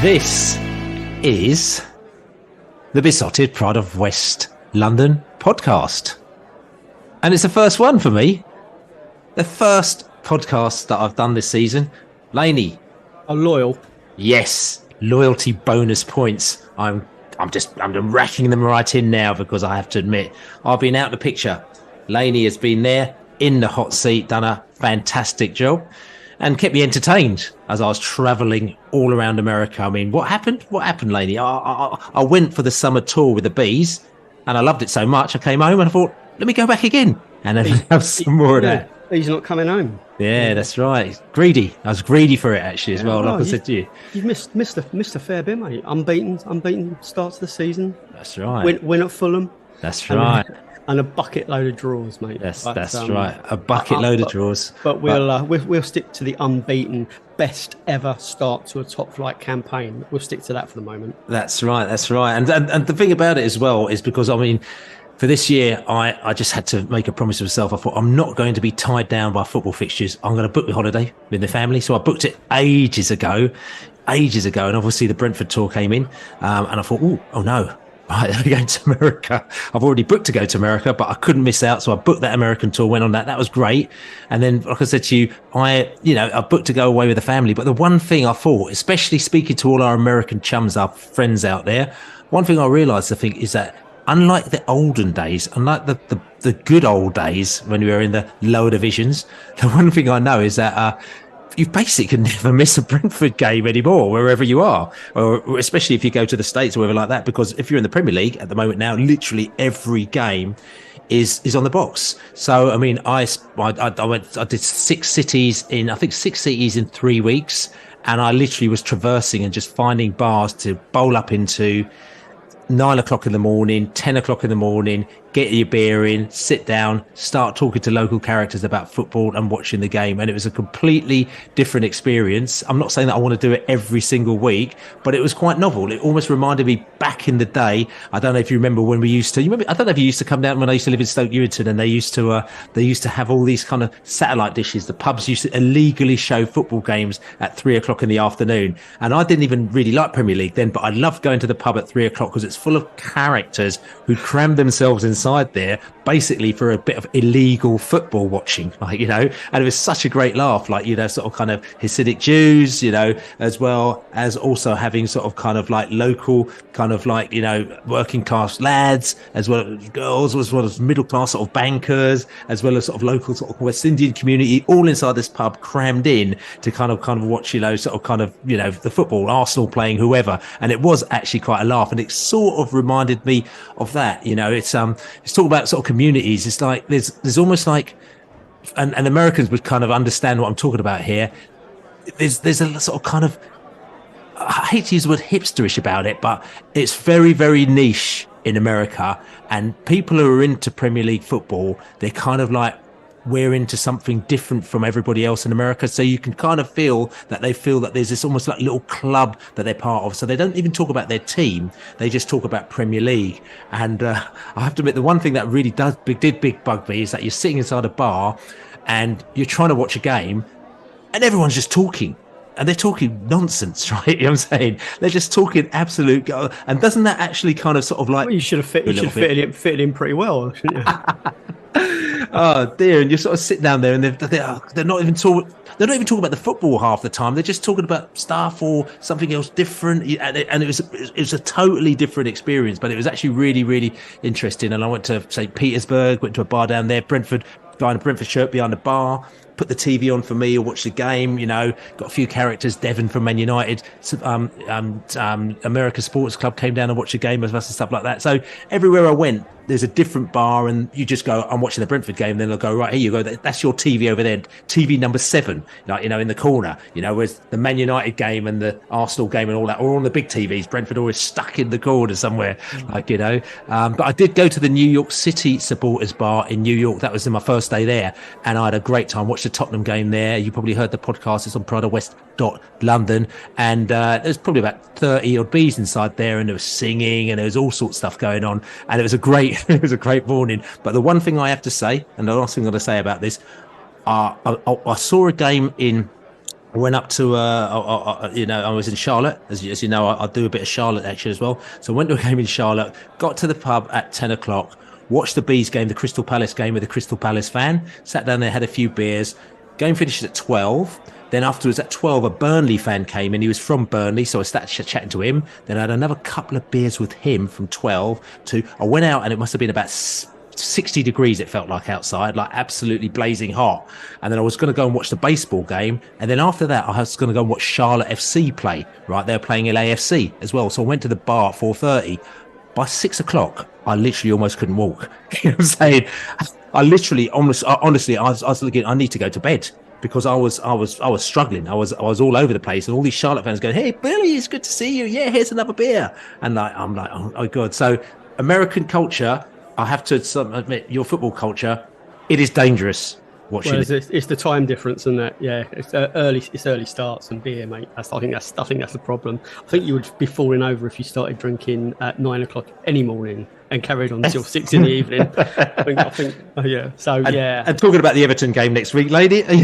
This is the Besotted Pride of West London podcast. And it's the first one for me. The first podcast that I've done this season. Laney. Oh, loyal. Yes. Loyalty bonus points. I'm racking them right in now because I have to admit, I've been out of the picture. Laney has been there in the hot seat, done a fantastic job and kept me entertained as I was travelling all around America. I mean, what happened? What happened, Laney? I went for the summer tour with the bees and I loved it so much. I came home and I thought, let me go back again and then have some more of that. He's not coming home. Yeah, that's right. Greedy. I was greedy for it actually as well, like I said to you. You've missed a fair bit, mate. Unbeaten start to the season. That's right. Win at Fulham. That's right. And a bucket load of draws, mate. That's right. A bucket load of draws. But we'll stick to the unbeaten best ever start to a top flight campaign. We'll stick to that for the moment. That's right. And the thing about it as well is because, I mean, for this year, I just had to make a promise to myself. I thought, I'm not going to be tied down by football fixtures. I'm going to book the holiday with the family. So I booked it ages ago. And obviously the Brentford tour came in. And I thought, oh no. Right, I'm going to America. I've already booked to go to America, but I couldn't miss out. So I booked that American tour, went on that. That was great. And then, like I said to you, I booked to go away with the family. But the one thing I thought, especially speaking to all our American chums, our friends out there, one thing I realised, I think, is that unlike the olden days, unlike the good old days when we were in the lower divisions, the one thing I know is that you basically can never miss a Brentford game anymore, wherever you are, or especially if you go to the States or whatever like that, because if you're in the Premier League at the moment now, literally every game is on the box. So, I mean, I did 6 cities in 3 weeks, and I literally was traversing and just finding bars to bowl up into. 9 o'clock in the morning, 10 o'clock in the morning, get your beer in, sit down, start talking to local characters about football and watching the game. And it was a completely different experience. I'm not saying that I want to do it every single week, but it was quite novel. It almost reminded me back in the day. I don't know if you remember when we used to, I don't know if you used to come down when I used to live in Stoke Newington, and they used to have all these kind of satellite dishes. The pubs used to illegally show football games at 3 o'clock in the afternoon. And I didn't even really like Premier League then, but I loved going to the pub at 3 o'clock because it's full of characters who crammed themselves inside there basically for a bit of illegal football watching, and it was such a great laugh, sort of kind of Hasidic Jews, as well as also having sort of kind of like local kind of like, working class lads, as well as girls, as well as middle class sort of bankers, as well as sort of local sort of West Indian community, all inside this pub crammed in to kind of watch, the football, Arsenal playing whoever. And it was actually quite a laugh. And it sort of reminded me of that, it's talking about sort of communities. It's like there's almost like, and Americans would kind of understand what I'm talking about here. There's a sort of kind of, I hate to use the word hipsterish about it, but it's very, very niche in America. And people who are into Premier League football, they're kind of like, we're into something different from everybody else in America. So you can kind of feel that there's this almost like little club that they're part of. So they don't even talk about their team. They just talk about Premier League. And I have to admit, the one thing that really did bug me is that you're sitting inside a bar and you're trying to watch a game and everyone's just talking. And they're talking nonsense, right? You know what I'm saying? They're just talking absolute. And doesn't that actually kind of sort of like... Well, you should have fitted in pretty well, shouldn't you? Oh dear! And you sort of sit down there, and they're not even talking about the football half the time. They're just talking about stuff or something else different. And it was a totally different experience, but it was actually really, really interesting. And I went to St. Petersburg, went to a bar down there, Brentford, buying a Brentford shirt behind the bar. Put the TV on for me or watch the game, got a few characters. Devon from Man United, America Sports Club came down and watched the game with us and stuff like that. So everywhere I went, there's a different bar, and you just go, I'm watching the Brentford game, and then they'll go, right, here you go, that's your TV over there, TV number 7, in the corner, whereas the Man United game and the Arsenal game and all that are on the big TVs. Brentford always stuck in the corner somewhere, but I did go to the New York City supporters bar in New York. That was in my first day there, and I had a great time. Watched the Tottenham game there. You probably heard the podcast. It's on pridefwest.london, and there's probably about 30 odd bees inside there, and there was singing and there was all sorts of stuff going on, and it was a great morning. But the one thing I have to say, and the last thing I'm going to say about this, I saw a game in I went up to, I was in Charlotte. As you know, I do a bit of Charlotte action as well. So I went to a game in Charlotte, got to the pub at 10 o'clock, watched the Bees game, the Crystal Palace game with a Crystal Palace fan, sat down there, had a few beers. Game finished at 12. Then afterwards at 12, a Burnley fan came in. He was from Burnley, so I started chatting to him. Then I had another couple of beers with him from 12 to, I went out and it must have been about 60 degrees, it felt like outside, like absolutely blazing hot. And then I was going to go and watch the baseball game. And then after that, I was going to go and watch Charlotte FC play, right? They're playing LAFC as well. So I went to the bar at 4:30. By 6 o'clock, I literally almost couldn't walk. You know what I'm saying? I literally, honestly, I was looking, I need to go to bed because I was struggling. I was all over the place. And all these Charlotte fans going, "Hey, Billy, it's good to see you. Yeah, here's another beer." And I'm like, oh God. So American culture, I have to admit, your football culture, it is dangerous watching. Well, it's the time difference, isn't it? Yeah, it's early starts and beer, mate. I think that's the problem. I think you would be falling over if you started drinking at 9 o'clock any morning and carried on until 6 in the evening. I think, yeah. So yeah. And talking about the Everton game next week, lady, are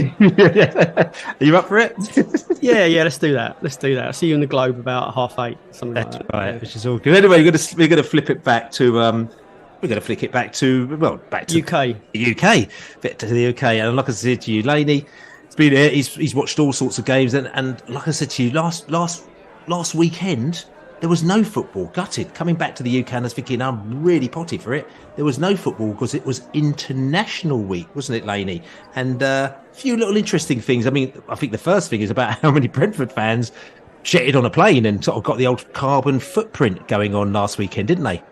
you up for it? Yeah. Let's do that. I'll see you in the Globe about 8:30, something like that. Right, yeah. Which is all good. Anyway, we're gonna flip it back to. We're going to flick it back to UK. The UK, bit to the UK. And like I said to you, Laney, it's been here. He's watched all sorts of games, and like I said to you, last weekend there was no football. Gutted coming back to the UK, and I was thinking I'm really potty for it. There was no football because it was international week, wasn't it, Laney? And a few little interesting things. I mean, I think the first thing is about how many Brentford fans jetted on a plane and sort of got the old carbon footprint going on last weekend, didn't they?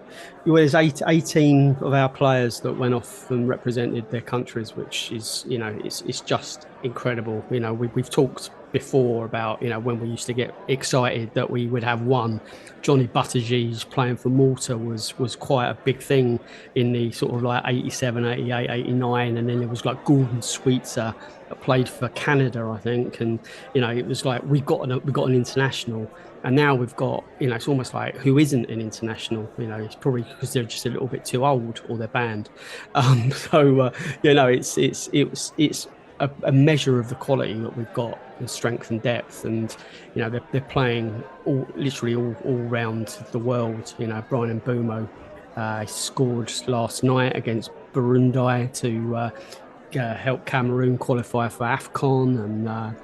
Well, there's 18 of our players that went off and represented their countries, which is, it's just incredible. We've talked before about, when we used to get excited that we would have one. Johnny Buttigieg's playing for Malta was quite a big thing in the sort of like 87, 88, 89. And then there was like Gordon Sweetser that played for Canada, I think. And, it was like we got an international. And now we've got, it's almost like who isn't an international? It's probably because they're just a little bit too old or they're banned. It's a measure of the quality that we've got, the strength and depth, and they're playing literally all around the world. Brian Mbeumo scored last night against Burundi to help Cameroon qualify for AFCON, and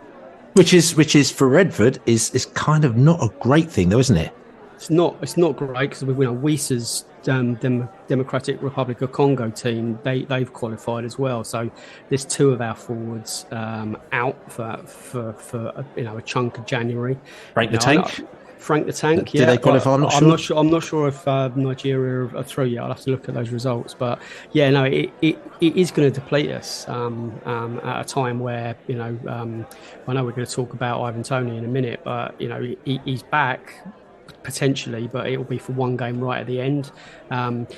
which is for Redford is kind of not a great thing, though, isn't it? It's not great because Weiser's Democratic Republic of Congo team, they've qualified as well. So there's two of our forwards out for a chunk of January. Frank the Tank. Frank the Tank, yeah. Did they qualify? I'm not sure. I'm not sure if Nigeria are through yet. I'll have to look at those results. But yeah, no, it is going to deplete us at a time where I know we're going to talk about Ivan Toney in a minute, but he's back potentially, but it will be for one game right at the end.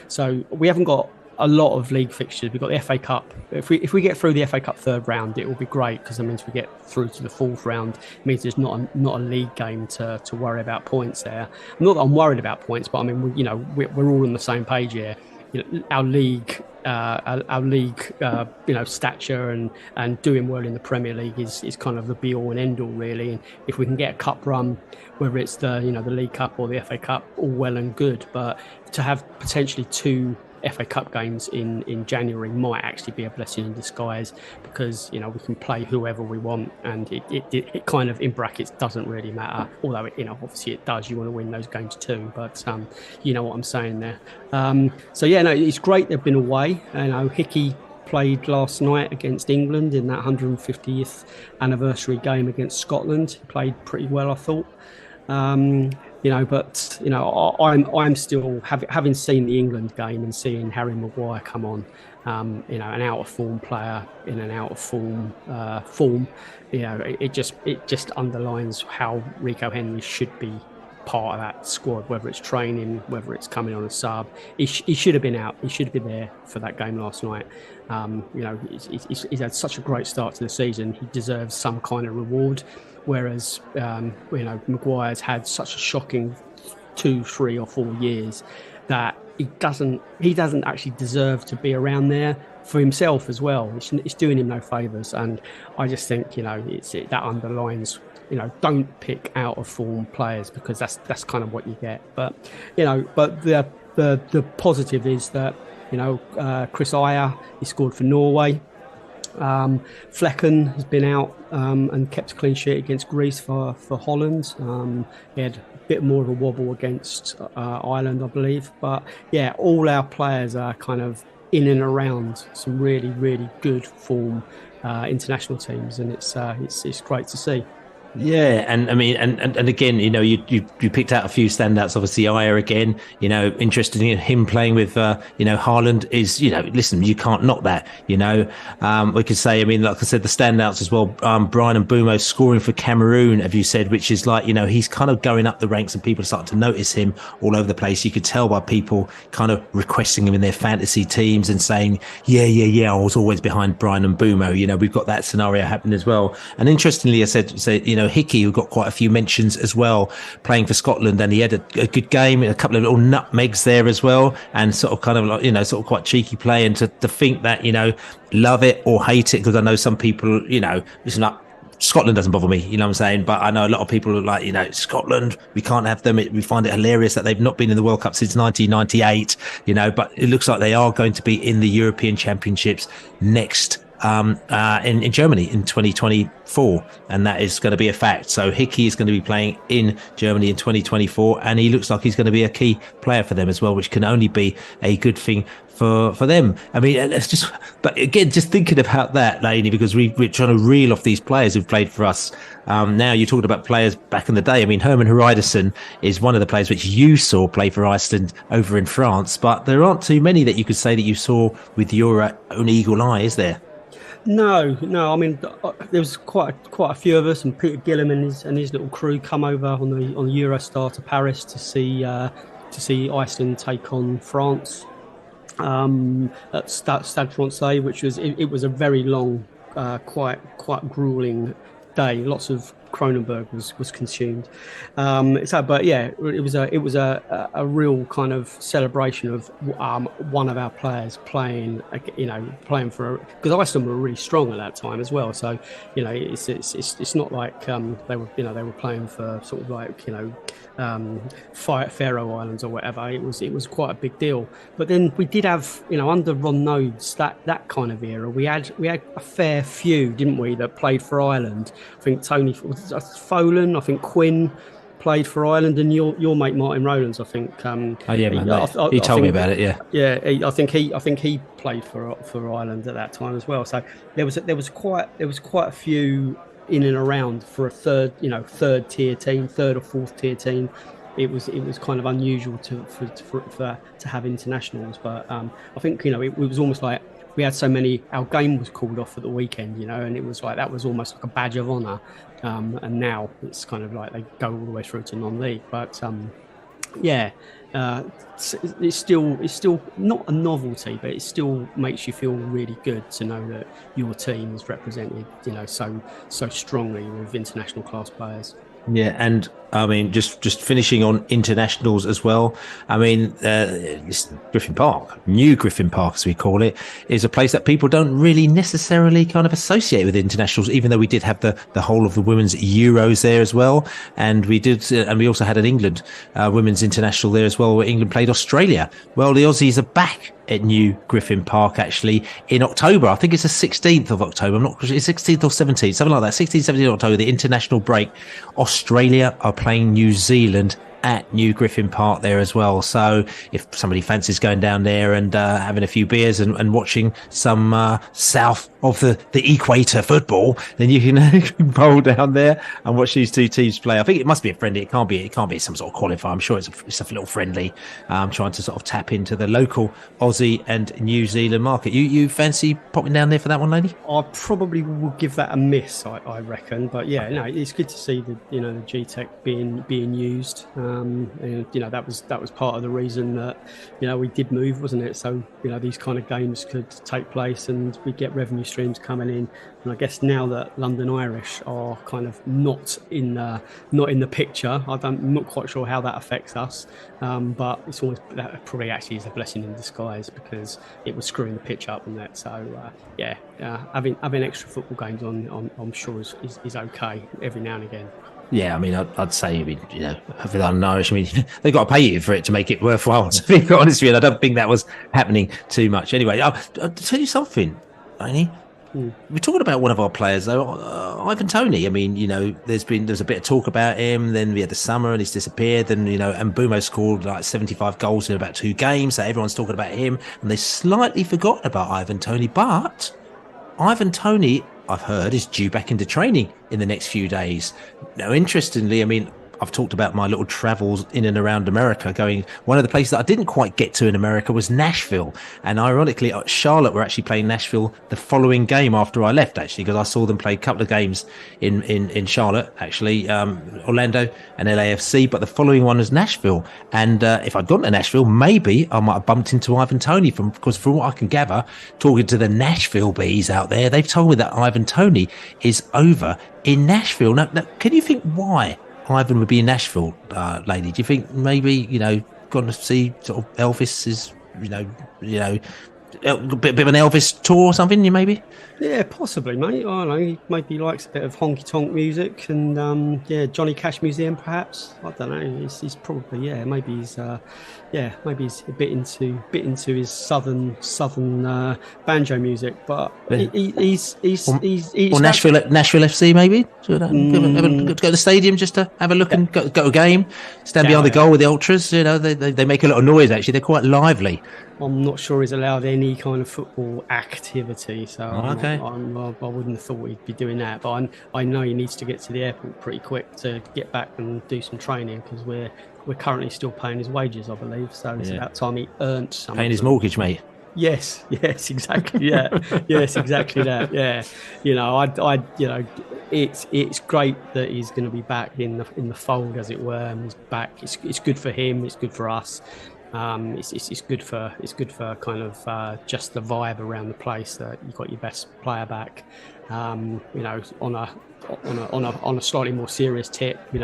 So we haven't got a lot of league fixtures. We've got the FA Cup. If we get through the FA Cup third round, it will be great because that means we get through to the fourth round. It means there's not a league game to worry about points there. Not that I'm worried about points, but I mean we're all on the same page here. Our league stature and doing well in the Premier League is kind of the be all and end all really. And if we can get a cup run, whether it's the League Cup or the FA Cup, all well and good. But to have potentially two FA Cup games in January might actually be a blessing in disguise because we can play whoever we want, and it kind of in brackets doesn't really matter, although obviously it does. You want to win those games too, but you know what I'm saying there. So yeah, no, it's great they've been away. Hickey played last night against England in that 150th anniversary game against Scotland. He played pretty well, I thought. I'm still having seen the England game and seeing Harry Maguire come on, an out of form player in an out of form form. It just underlines how Rico Henry should be part of that squad, whether it's training, whether it's coming on a sub. He should have been out. He should have been there for that game last night. He's had such a great start to the season. He deserves some kind of reward. Whereas, Maguire's had such a shocking 2, 3 or 4 years that he doesn't actually deserve to be around there. for himself as well. It's doing him no favours, and I just think that underlines. Don't pick out of form players, because that's kind of what you get. But but the positive is that Kris, he scored for Norway. Flecken has been out and kept a clean sheet against Greece for Holland. He had a bit more of a wobble against Ireland, I believe. But yeah, all our players are kind of in and around some really, really good form international teams, and it's great to see. Yeah, and I mean, and again, you picked out a few standouts. Obviously, Aya again. Interested in him playing with, Haaland is, listen, you can't knock that. We could say, I mean, like I said, the standouts as well. Brian Mbeumo scoring for Cameroon, have you said, which is like, he's kind of going up the ranks, and people are starting to notice him all over the place. You could tell by people kind of requesting him in their fantasy teams and saying, yeah, I was always behind Brian Mbeumo. We've got that scenario happening as well. And interestingly, I said, Hickey, who got quite a few mentions as well, playing for Scotland, and he had a good game, a couple of little nutmegs there as well, and sort of kind of like, sort of quite cheeky play. And to think that, love it or hate it, because I know some people, listen up, Scotland doesn't bother me, you know what I'm saying? But I know a lot of people are like, Scotland, we can't have them. We find it hilarious that they've not been in the World Cup since 1998, but it looks like they are going to be in the European Championships next in Germany in 2024, and that is going to be a fact. So Hickey is going to be playing in Germany in 2024, and he looks like he's going to be a key player for them as well, which can only be a good thing for them. I mean, but again, just thinking about that, Laney, because we're trying to reel off these players who've played for us. Now you talked about players back in the day. I mean, Herman Hreidarsson is one of the players which you saw play for Iceland over in France, but there aren't too many that you could say that you saw with your own eagle eye, is there? No. I mean, there was quite a few of us, and Peter Gillam and his little crew come over on the Eurostar to Paris to see Iceland take on France at Stade Francais, which was it was a very long, quite grueling day. Lots of Kronenberg was consumed. But yeah, it was a real kind of celebration of one of our players playing for, because Iceland were really strong at that time as well. So it's not like they were playing for sort of like Faroe Islands or whatever. It was quite a big deal. But then we did have under Ron Nodes that kind of era. We had a fair few, didn't we, that played for Ireland. I think Toney, Folan, I think Quinn played for Ireland, and your mate Martin Rowlands, I think. He told me about it. Yeah. I think he played for Ireland at that time as well. So there was quite a few in and around for a third tier team, third or fourth tier team. It was kind of unusual to have internationals, but I think it was almost like we had so many. Our game was called off at the weekend, and it was like that was almost like a badge of honour. And now it's kind of like they go all the way through to non-league, but it's still not a novelty, but it still makes you feel really good to know that your team is represented, so strongly with international class players. Yeah, and I mean, just finishing on internationals as well. I mean, Griffin Park, New Griffin Park, as we call it, is a place that people don't really necessarily kind of associate with internationals, even though we did have the whole of the women's Euros there as well. And we also had an England women's international there as well, where England played Australia. Well, the Aussies are back at New Griffin Park actually in October. I think it's the 16th of October. I'm not sure, it's 16th or 17th, something like that. 16th, 17th of October, the international break. Australia are playing New Zealand at New Griffin Park there as well. So if somebody fancies going down there and having a few beers and watching some south of the equator football, then you can roll down there and watch these two teams play. I think it must be a friendly. It can't be some sort of qualifier. I'm sure it's a little friendly. Trying to sort of tap into the local Aussie and New Zealand market. You fancy popping down there for that one, lady? I probably will give that a miss. I reckon, but yeah, no, it's good to see the the G-Tech being used. And that was part of the reason that we did move, wasn't it? So these kind of games could take place and we get revenue streams coming in. And I guess now that London Irish are kind of not in the picture, I'm not quite sure how that affects us. But it's almost, that probably actually is a blessing in disguise, because it was screwing the pitch up and that. So having extra football games on, I'm sure is okay every now and again. Yeah, I mean, I'd say, for London Irish, they've got to pay you for it to make it worthwhile, to be honest with you. And I don't think that was happening too much. Anyway, I'll tell you something, Laney. We're talking about one of our players, though, Ivan Toney. There's a bit of talk about him. Then we had the summer and he's disappeared. Then, and Mbeumo scored like 75 goals in about 2 games. So everyone's talking about him. And they slightly forgot about Ivan Toney. But Ivan Toney, I've heard, is due back into training in the next few days. Now, interestingly, I've talked about my little travels in and around America. One of the places that I didn't quite get to in America was Nashville. And ironically, Charlotte were actually playing Nashville the following game after I left, actually, because I saw them play a couple of games in Charlotte, actually, Orlando and LAFC. But the following one was Nashville. And if I'd gone to Nashville, maybe I might have bumped into Ivan Toney, because from what I can gather, talking to the Nashville bees out there, they've told me that Ivan Toney is over in Nashville. Now can you think why Ivan would be in Nashville, lady? Do you think maybe, gone to see sort of Elvis's, a bit of an Elvis tour or something, maybe? Yeah, possibly, mate. I don't know. He maybe likes a bit of honky tonk music and Johnny Cash Museum, perhaps. I don't know. He's probably maybe he's a bit into his southern banjo music, but he's Nashville FC maybe. So go to the stadium just to have a look and go to a game, stand behind the goal with the ultras. They make a lot of noise. Actually, they're quite lively. I'm not sure he's allowed any kind of football activity, so okay. I wouldn't have thought he'd be doing that. But I know he needs to get to the airport pretty quick to get back and do some training, because we're currently still paying his wages, I believe. So it's about time he earned something. Paying his mortgage, mate. Yes, exactly. Yeah, yes, exactly that. Yeah, it's great that he's going to be back in the fold, as it were. And he's back. It's good for him. It's good for us. It's good for kind of just the vibe around the place, that you've got your best player back. On a slightly more serious tip, we've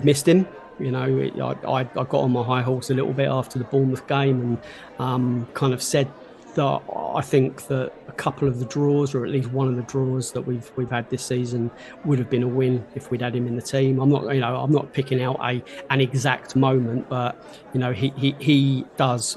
missed him. I got on my high horse a little bit after the Bournemouth game and kind of said that I think that a couple of the draws, or at least one of the draws that we've had this season, would have been a win if we'd had him in the team. I'm not picking out an exact moment, but he does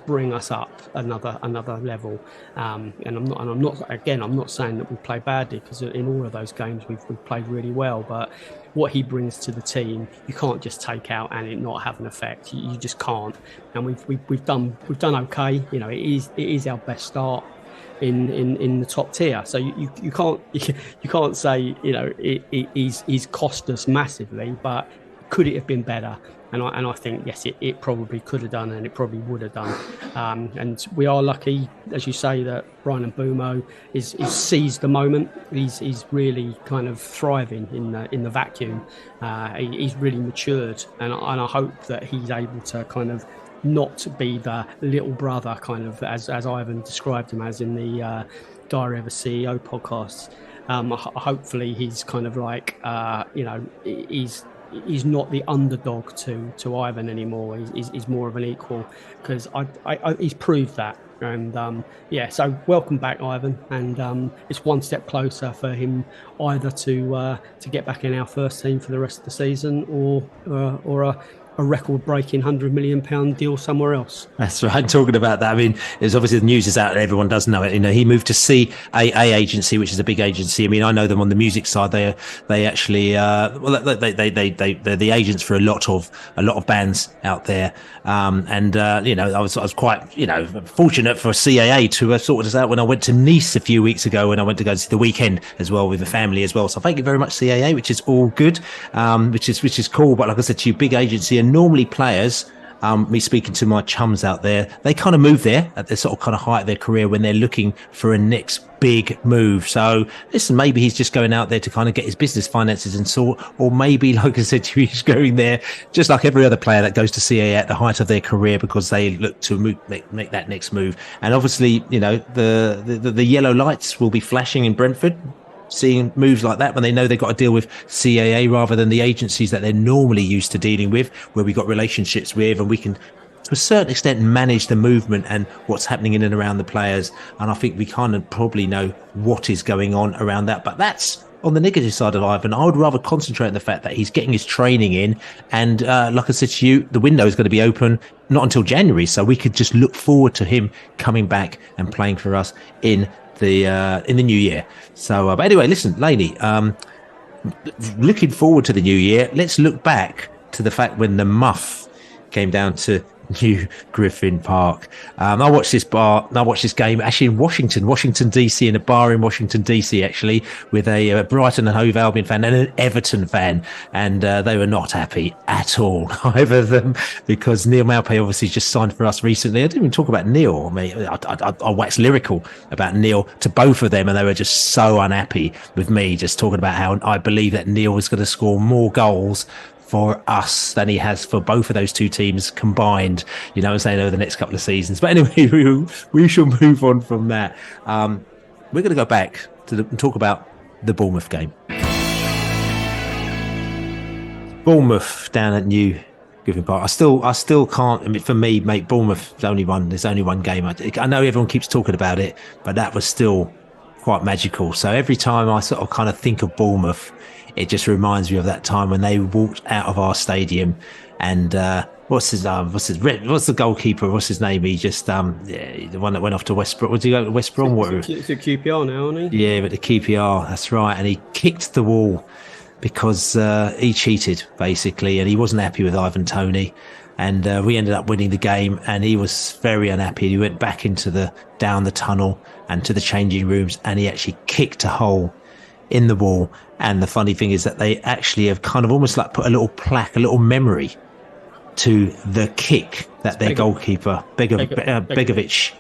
bring us up another level. And I'm not saying that we play badly, because in all of those games we've played really well, but what he brings to the team, you can't just take out and it not have an effect. You just can't. And we've done okay. It is our best start in the top tier. So you can't say he's cost us massively, but could it have been better? And I think, yes, it probably could have done, and it probably would have done. And we are lucky, as you say, that Bryan Mbeumo is seized the moment. He's really kind of thriving in the vacuum. He's really matured, and I hope that he's able to kind of not be the little brother, kind of as Ivan described him as in the Diary of a CEO podcast. Hopefully, he's kind of like he's not the underdog to Ivan anymore. He's more of an equal, because he's proved that. And so welcome back, Ivan. And it's one step closer for him either to get back in our first team for the rest of the season, or a record-breaking £100 million deal somewhere else. That's right. Talking about that, it's obviously the news is out and everyone does know it. He moved to CAA agency, which is a big agency. I know them on the music side. They actually they're the agents for a lot of bands out there. I was quite fortunate for CAA to have sorted us out when I went to Nice a few weeks ago, when I went to go to the weekend as well with the family as well. So thank you very much, CAA, which is all good, which is cool. But like I said to you, big agency, and normally players Me speaking to my chums out there, they kind of move there at the sort of kind of height of their career when they're looking for a next big move. So listen, maybe he's just going out there to kind of get his business finances and sort, or maybe, like I said to you, he's going there just like every other player that goes to CA at the height of their career because they look to make that next move. And obviously, you know, the yellow lights will be flashing in Brentford, seeing moves like that when they know they've got to deal with CAA rather than the agencies that they're normally used to dealing with, where we've got relationships with, and we can to a certain extent manage the movement and what's happening in and around the players. And I think we kind of probably know what is going on around that. But that's on the negative side of Ivan. I would rather concentrate on the fact that he's getting his training in. And like I said to you, the window is going to be open not until January. So we could just look forward to him coming back and playing for us in the new year. So but anyway, listen, Laney, looking forward to the new year. Let's look back to the fact when the Muff came down to New Griffin Park. I watched this game actually in Washington DC, in a bar in Washington DC, actually, with a Brighton and Hove Albion fan and an Everton fan, and they were not happy at all, either of them, because Neal Maupay obviously just signed for us recently. I didn't even talk about Neal. I mean, I waxed lyrical about Neal to both of them, and they were just so unhappy with me just talking about how I believe that Neal was going to score more goals for us than he has for both of those two teams combined, you know what I'm saying, over the next couple of seasons. But anyway, we shall move on from that. We're going to go back to talk about the Bournemouth game. Bournemouth down at New Griffin Park. I still can't. I mean, for me, mate, Bournemouth. There's only one game. I know everyone keeps talking about it, but that was still quite magical. So every time I sort of kind of think of Bournemouth, it just reminds me of that time when they walked out of our stadium, and what's the goalkeeper? What's his name? He just the one that went off to West Brom. Did he go to West Brom? It's a QPR now, isn't he? Yeah, but the QPR. That's right. And he kicked the wall because he cheated basically, and he wasn't happy with Ivan Toney. And we ended up winning the game, and he was very unhappy. He went back down the tunnel and to the changing rooms, and he actually kicked a hole in the wall. And the funny thing is that they actually have kind of almost like put a little plaque, a little memory to the kick that their goalkeeper, Begovic,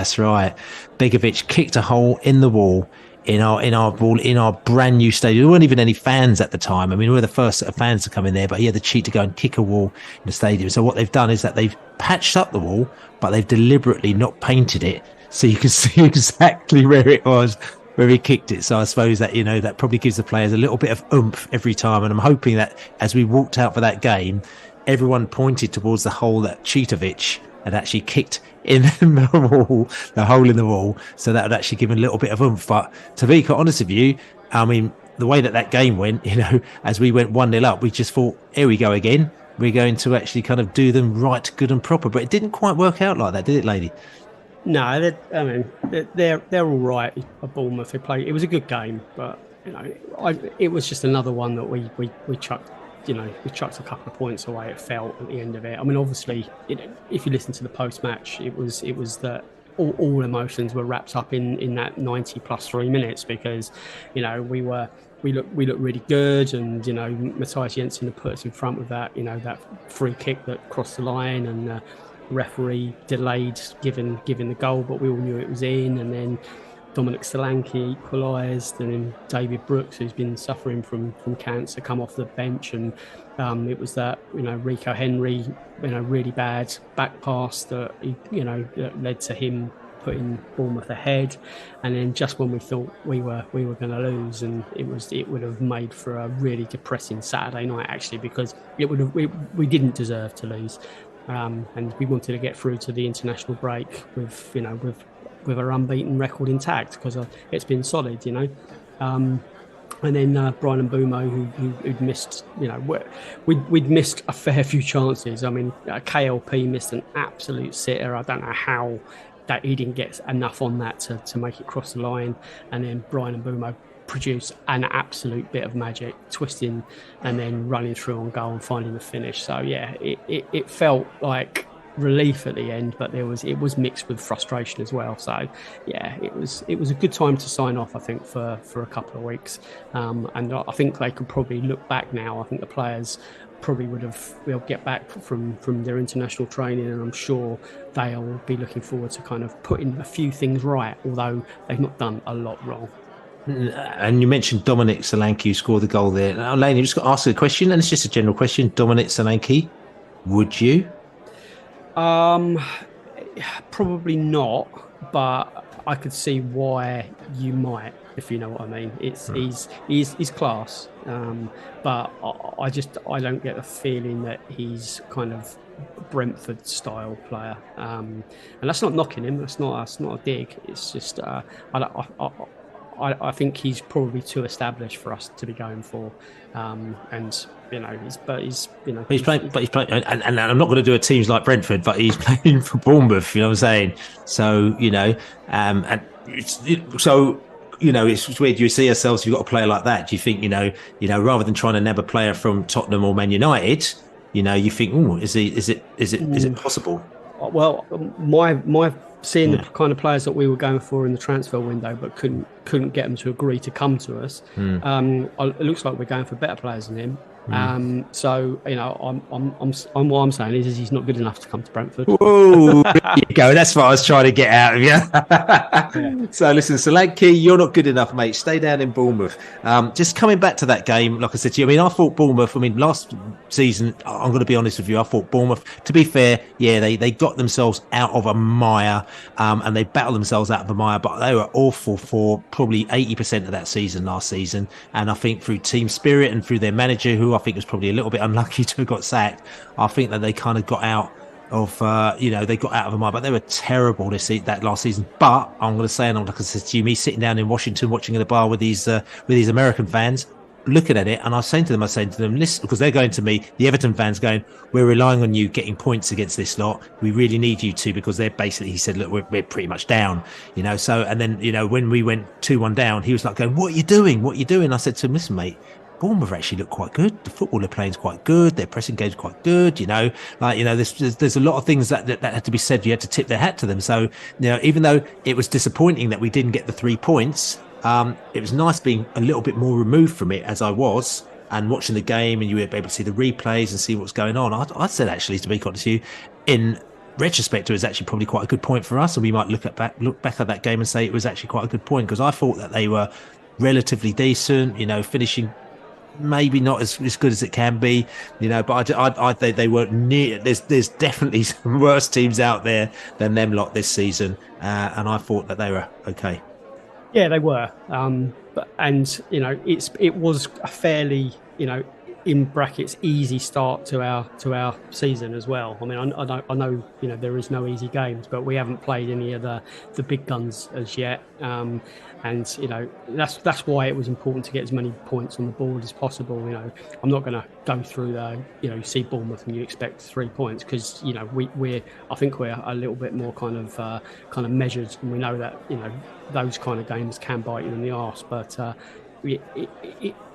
that's right. Begovic kicked a hole in the wall in our brand new stadium. There weren't even any fans at the time. I mean, we were the first set of fans to come in there, but he had the cheat to go and kick a wall in the stadium. So what they've done is that they've patched up the wall, but they've deliberately not painted it, so you can see exactly where it was, where he kicked it. So I suppose that, you know, that probably gives the players a little bit of oomph every time. And I'm hoping that as we walked out for that game, everyone pointed towards the hole that Cheetovic had actually kicked in the wall, the hole in the wall. So that would actually give him a little bit of oomph. But to be quite honest with you, I mean, the way that game went, you know, as we went 1-0 up, we just thought, here we go again. We're going to actually kind of do them right, good and proper. But it didn't quite work out like that, did it, lady? No, they're all right at Bournemouth. They played. It was a good game, but you know, it was just another one that we chucked. You know, we chucked a couple of points away. It felt at the end of it. I mean, obviously, if you listen to the post match, it was that all emotions were wrapped up in that 90 plus 3 minutes, because you know we looked really good, and you know Matthias Jensen had put us in front with that, you know, that free kick that crossed the line, and referee delayed giving the goal, but we all knew it was in. And then Dominic Solanke equalised, and then David Brooks, who's been suffering from cancer, come off the bench, and it was that, you know, Rico Henry, you know, really bad back pass that that led to him putting Bournemouth ahead. And then just when we thought we were going to lose, and it would have made for a really depressing Saturday night, actually, because we didn't deserve to lose. And we wanted to get through to the international break with our unbeaten record intact, because it's been solid, you know. And then Brian Mbeumo, who'd missed, you know, we'd missed a fair few chances. I mean, KLP missed an absolute sitter. I don't know how that he didn't get enough on that to make it cross the line. And then Brian Mbeumo produce an absolute bit of magic, twisting and then running through on goal and finding the finish. So yeah, it felt like relief at the end, but it was mixed with frustration as well. So yeah, it was a good time to sign off, I think, for a couple of weeks. And I think they could probably look back now. I think the players probably they'll get back from their international training, and I'm sure they'll be looking forward to kind of putting a few things right, although they've not done a lot wrong. And you mentioned Dominic Solanke, who scored the goal there. Now, Laney, just got to ask a question, and it's just a general question. Dominic Solanke, would you? Probably not, but I could see why you might, if you know what I mean. He's class, but I don't get the feeling that he's kind of Brentford style player, and that's not knocking him. That's not a dig. It's just I think he's probably too established for us to be going for, and he's playing, and I'm not going to do a teams like Brentford, but he's playing for Bournemouth. You know what I'm saying? So it's weird. You see yourselves. You've got a player like that. Do you think rather than trying to nab a player from Tottenham or Man United, you think, is it possible? Well, my seeing the kind of players that we were going for in the transfer window, but couldn't get them to agree to come to us. It looks like we're going for better players than him. So what I'm saying is he's not good enough to come to Brentford. Whoa, there you go. That's what I was trying to get out of you. Yeah. So listen, Solanke, you're not good enough, mate. Stay down in Bournemouth. Just coming back to that game, like I said to you, I thought Bournemouth. last season, I'm going to be honest with you, I thought Bournemouth, to be fair, yeah, they got themselves out of a mire, and they battled themselves out of a mire, but they were awful for probably 80% of that season last season. And I think through team spirit and through their manager, who I think was probably a little bit unlucky to have got sacked, I think that they kind of got out of they got out of a mire, but they were terrible that last season. But I'm going to say, and like I said to you, me sitting down in Washington watching at the bar with these American fans, looking at it, and I was saying to them, listen, because they're going to me, the Everton fans going, we're relying on you getting points against this lot. We really need you to, because they're basically, he said, look, we're pretty much down, So, and then, when we wwent 2-1 down, he was like going, what are you doing? I said to him, listen, mate, Bournemouth actually look quite good. The football they're playing is quite good. Their pressing game's quite good. There's a lot of things that had to be said. You had to tip their hat to them. So, even though it was disappointing that we didn't get the 3 points, it was nice being a little bit more removed from it as I was, and watching the game, and you were able to see the replays and see what's going on. I said, actually, to be honest with you, in retrospect, it was actually probably quite a good point for us, and we might look back at that game and say it was actually quite a good point, because I thought that they were relatively decent, finishing maybe not as good as it can be, but I think they weren't near. There's definitely some worse teams out there than them lot this season, and I thought that they were okay. Yeah, they were, it was a fairly in brackets easy start to our season as well. I know there is no easy games, but we haven't played any of the big guns as yet, and that's why it was important to get as many points on the board as possible. I'm not going to go through you see Bournemouth and you expect 3 points, because I think we're a little bit more kind of measured, and we know that those kind of games can bite you in the arse, but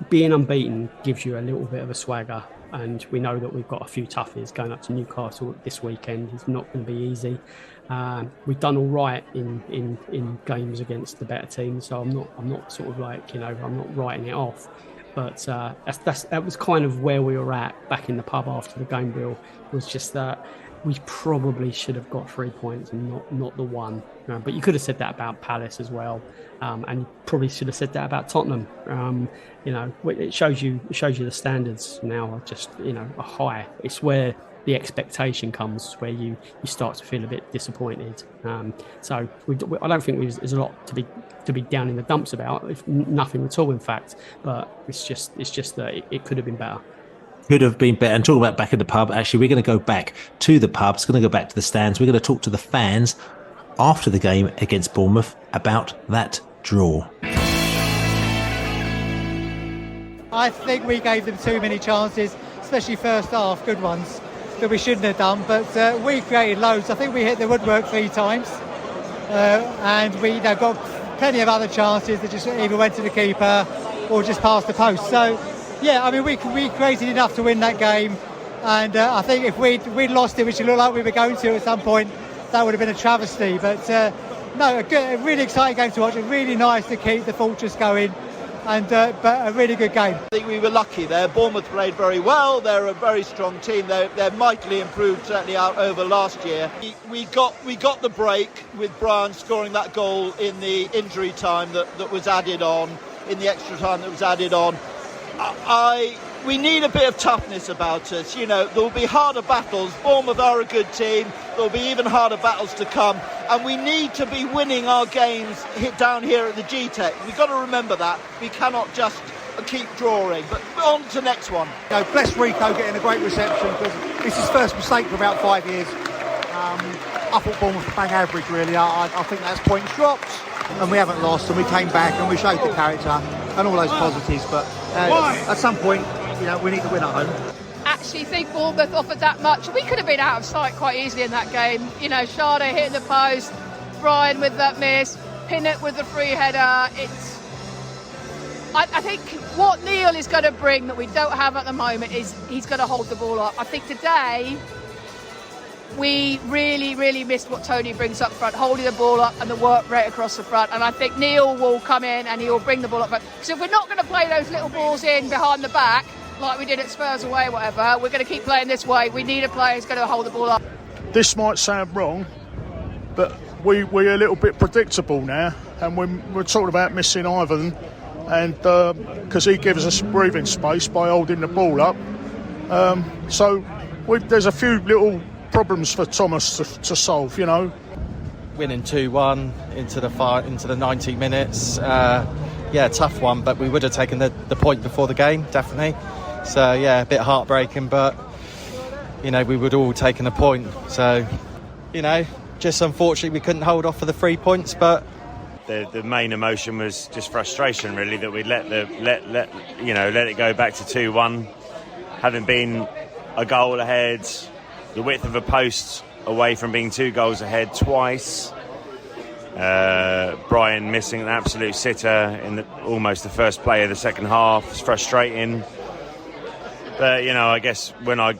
being unbeaten gives you a little bit of a swagger, and we know that we've got a few toughies going up to Newcastle this weekend. It's not going to be easy. We've done all right in games against the better teams, so I'm not sort of like I'm not writing it off. But that was kind of where we were at back in the pub after the game, Bill. Was just that we probably should have got 3 points and not the one. But you could have said that about Palace as well, and you probably should have said that about Tottenham. It shows you the standards now are just are high. It's where the expectation comes, where you start to feel a bit disappointed. So I don't think there's a lot to be down in the dumps about, if nothing at all, in fact. But it's just that it could have been better. Could have been better. And talking about back in the pub, actually, we're going to go back to the pub. It's going to go back to the stands. We're going to talk to the fans after the game against Bournemouth about that draw. I think we gave them too many chances, especially first half, good ones, that we shouldn't have done. But we created loads. I think we hit the woodwork 3 times. And we got plenty of other chances that just either went to the keeper or just past the post. So, yeah, we created enough to win that game. And I think if we'd lost it, which it looked like we were going to at some point, that would have been a travesty. But no, a really exciting game to watch. Really nice to keep the fortress going, and but a really good game. I think we were lucky there. Bournemouth played very well. They're a very strong team. They're mightily improved, certainly out over last year. We got the break with Brian scoring that goal in the injury time that was added on, in the extra time that was added on. We need a bit of toughness about us. You know, there will be harder battles. Bournemouth are a good team. There will be even harder battles to come. And we need to be winning our games down here at the G-Tech. We've got to remember that. We cannot just keep drawing. But on to the next one. You know, bless Rico getting a great reception, because it's his first mistake for about 5 years. I thought Bournemouth were bang average, really. I think that's points dropped. And we haven't lost, and we came back and we showed the character and all those positives. But at some point, you know, we need to win at home. Actually think Bournemouth offered that much. We could have been out of sight quite easily in that game. You know, Sade hitting the post, Brian with that miss, Pinnock with the free header. I think what Neal is going to bring that we don't have at the moment is he's going to hold the ball up. I think today we really missed what Toney brings up front, holding the ball up and the work rate across the front. And I think Neal will come in and he will bring the ball up front. Because if we're not going to play those little balls in behind the back, like we did at Spurs away, whatever, we're going to keep playing this way. We need a player who's going to hold the ball up. This might sound wrong, but we're a little bit predictable now. And we're talking about missing Ivan, and because he gives us breathing space by holding the ball up. So there's a few little problems for Thomas to solve, you know. Winning 2-1 into the 90 minutes. Yeah, tough one, but we would have taken the point before the game, definitely. So yeah, a bit heartbreaking, but you know, we would all taken a point. So, you know, just unfortunately we couldn't hold off for the 3 points, but the main emotion was just frustration, really, that we'd let it go back to 2-1, having been a goal ahead, the width of a post away from being 2 goals ahead twice. Brian missing an absolute sitter in almost the first play of the second half. It's frustrating, but you know, I guess when I